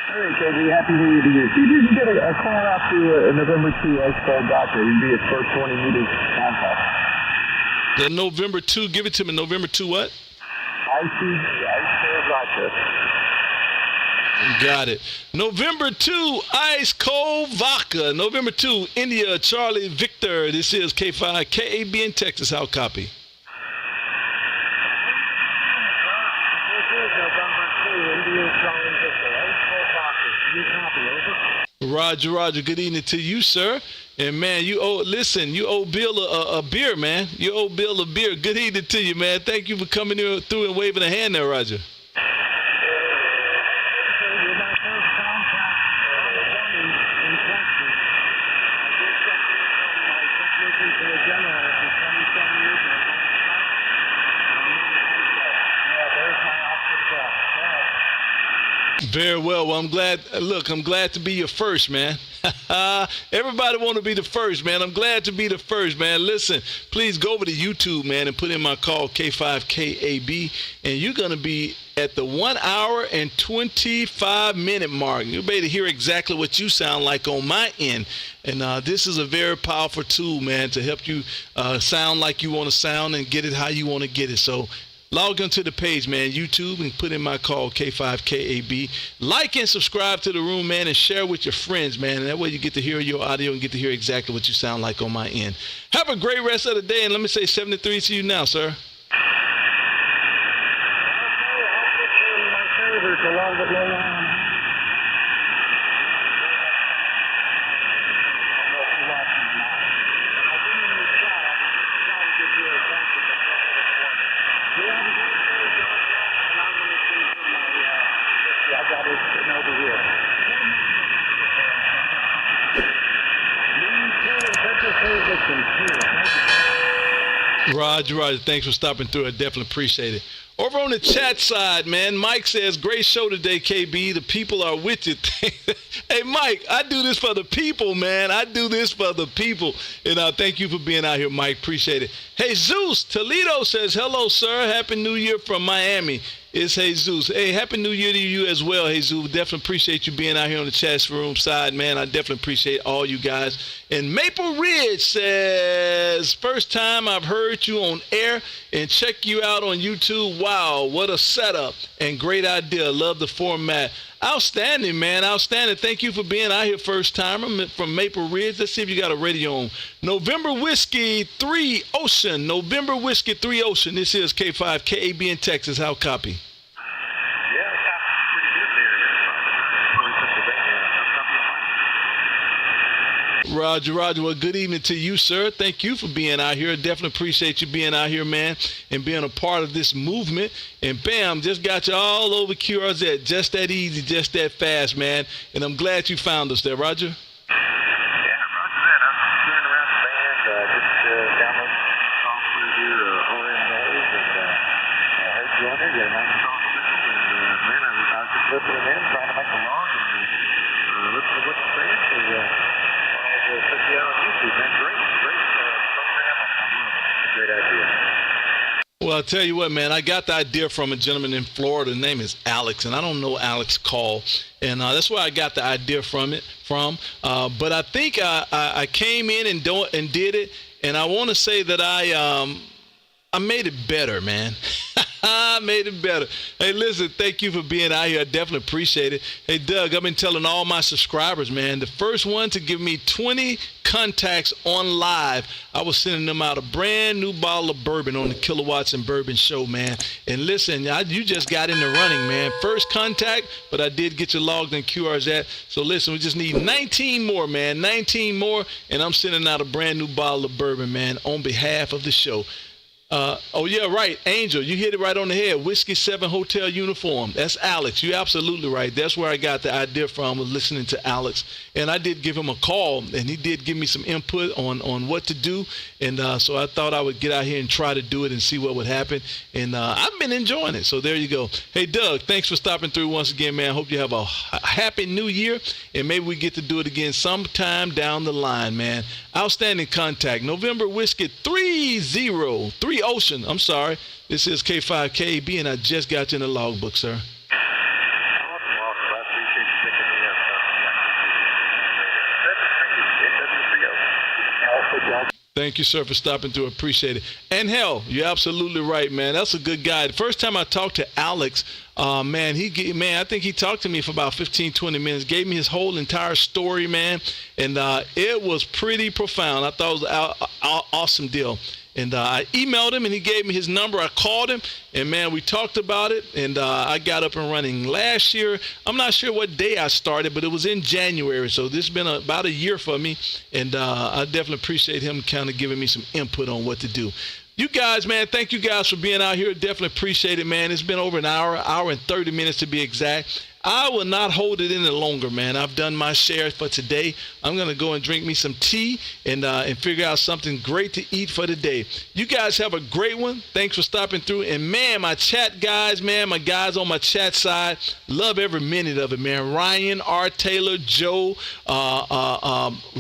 All right, KB, Happy New Year to you. See if you can get a call out to November 2 Ice Cold Doctor. You'd be his first 20 meters contact. The November 2, give it to me. November 2 what? ICD, Ice Cold Vodka. Got it. November 2, Ice Cold Vodka. November 2, India, Charlie, Victor. This is K5, KAB in Texas. How copy? Roger, Roger. Good evening to you, sir. And man, you owe Bill a beer, man. You owe Bill a beer. Good evening to you, man. Thank you for coming through and waving a hand there, Roger. Very well. Well, I'm glad. Look, I'm glad to be your first, man. Everybody want to be the first, man. I'm glad to be the first, man. Listen, please go over to YouTube, man, and put in my call K5KAB, and you're gonna be at the 1 hour and 25-minute mark. You'll be able to hear exactly what you sound like on my end. And this is a very powerful tool, man, to help you sound like you want to sound and get it how you want to get it. So log onto the page, man, YouTube, and put in my call, K5KAB. Like and subscribe to the room, man, and share with your friends, man. And that way you get to hear your audio and get to hear exactly what you sound like on my end. Have a great rest of the day, and let me say 73 to you now, sir. Roger. Thanks for stopping through. I definitely appreciate it. Over on the chat side, man, Mike says, great show today, KB. The people are with you. Hey, Mike, I do this for the people, man. I do this for the people. And thank you for being out here, Mike. Appreciate it. Hey, Zeus Toledo says, hello, sir. Happy New Year from Miami. It's Jesus. Hey, Happy New Year to you as well, Jesus. Definitely appreciate you being out here on the chat room side, man. I definitely appreciate all you guys. And Maple Ridge says, first time I've heard you on air and check you out on YouTube. Wow, what a setup and great idea. Love the format. Outstanding, man. Outstanding. Thank you for being out here first time. I'm from Maple Ridge. Let's see if you got a radio on. November Whiskey 3 Ocean. November Whiskey 3 Ocean. This is K5 KAB in Texas. How copy? Roger. Well, good evening to you, sir. Thank you for being out here. Definitely appreciate you being out here, man, and being a part of this movement. And bam, just got you all over QRZ. Just that easy, just that fast, man. And I'm glad you found us there, Roger. Yeah, Roger that. I'm touring around the band, just downloaded some songs through here, OMAs, and I heard you on there. You got a nice song system, and man, I was just listening in, trying to make a log, and listen to what you're saying. So, check you out on YouTube, man. Great program. I love it. Great idea. Well, I'll tell you what, man, I got the idea from a gentleman in Florida. His name is Alex, and I don't know Alex Call, and that's where I got the idea from. But I think I came in and did it, and I want to say that I made it better, man. I made it better. Hey, listen, thank you for being out here. I definitely appreciate it. Hey, Doug, I've been telling all my subscribers, man, the first one to give me 20 contacts on live, I was sending them out a brand new bottle of bourbon on the Kilowatts and Bourbon show, man. And listen, you just got in the running, man. First contact, but I did get you logged in QRZ. So listen, we just need 19 more, man. 19 more, and I'm sending out a brand new bottle of bourbon, man, on behalf of the show. Oh, yeah, right. Angel, you hit it right on the head. Whiskey 7 Hotel Uniform. That's Alex. You're absolutely right. That's where I got the idea from, was listening to Alex. And I did give him a call, and he did give me some input on what to do. And so I thought I would get out here and try to do it and see what would happen. And I've been enjoying it. So there you go. Hey, Doug, thanks for stopping through once again, man. Hope you have a happy new year, and maybe we get to do it again sometime down the line, man. Outstanding contact. November Whiskey 3 Ocean. I'm sorry. This is K5KB, and I just got you in the logbook, sir. Thank you, sir, for stopping through. Appreciate it. And hell, you're absolutely right, man. That's a good guy. The first time I talked to Alex, I think he talked to me for about 15, 20 minutes, gave me his whole entire story, man. And it was pretty profound. I thought it was an awesome deal. And I emailed him, and he gave me his number. I called him, and, man, we talked about it, and I got up and running last year. I'm not sure what day I started, but it was in January, so this has been about a year for me, and I definitely appreciate him kind of giving me some input on what to do. You guys, man, thank you guys for being out here. Definitely appreciate it, man. It's been over an hour and 30 minutes to be exact. I will not hold it any longer, man. I've done my share for today. I'm going to go and drink me some tea and figure out something great to eat for the day. You guys have a great one. Thanks for stopping through. And, man, my chat guys, man, my guys on my chat side, love every minute of it, man. Ryan, R. Taylor, Joe,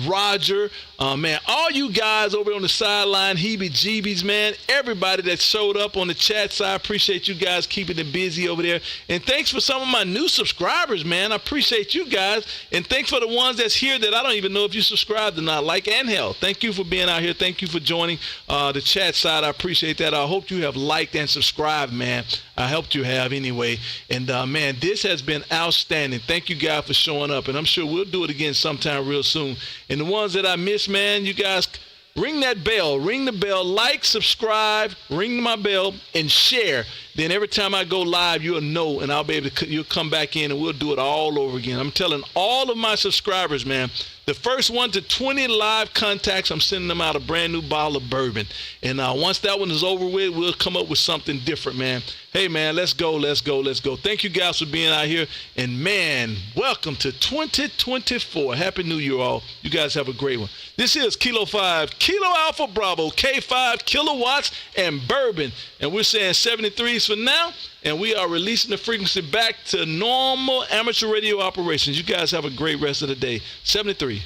Roger, man, all you guys over on the sideline, heebie-jeebies, man, everybody that showed up on the chat side, appreciate you guys keeping it busy over there. And thanks for some of my new subscribers, man. I appreciate you guys. And thanks for the ones that's here that I don't even know if you subscribed or not, like Angel. Thank you for being out here. Thank you for joining the chat side. I appreciate that. I hope you have liked and subscribed, man. I helped you have anyway. And, man, this has been outstanding. Thank you guys for showing up. And I'm sure we'll do it again sometime real soon. And the ones that I missed, man, you guys ring that bell. Ring the bell. Like, subscribe, ring my bell, and share. Then every time I go live, you'll know, and I'll be able to, you'll come back in, and we'll do it all over again. I'm telling all of my subscribers, man, the first 1 to 20 live contacts, I'm sending them out a brand new bottle of bourbon. And once that one is over with, we'll come up with something different, man. Hey, man, let's go, let's go, let's go. Thank you guys for being out here. And, man, welcome to 2024. Happy New Year, all. You guys have a great one. This is Kilo 5, Kilo Alpha Bravo, K5, Kilowatts, and Bourbon. And we're saying 73s for now. And we are releasing the frequency back to normal amateur radio operations. You guys have a great rest of the day. 73.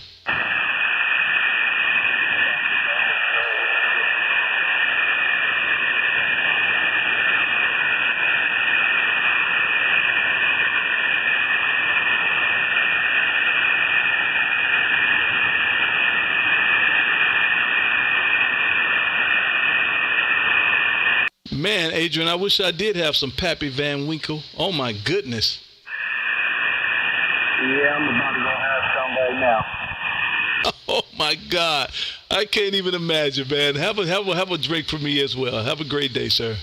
Man, Adrian, I wish I did have some Pappy Van Winkle. Oh, my goodness. Yeah, I'm about to go have some right now. Oh, my God. I can't even imagine, man. Have a drink for me as well. Have a great day, sir.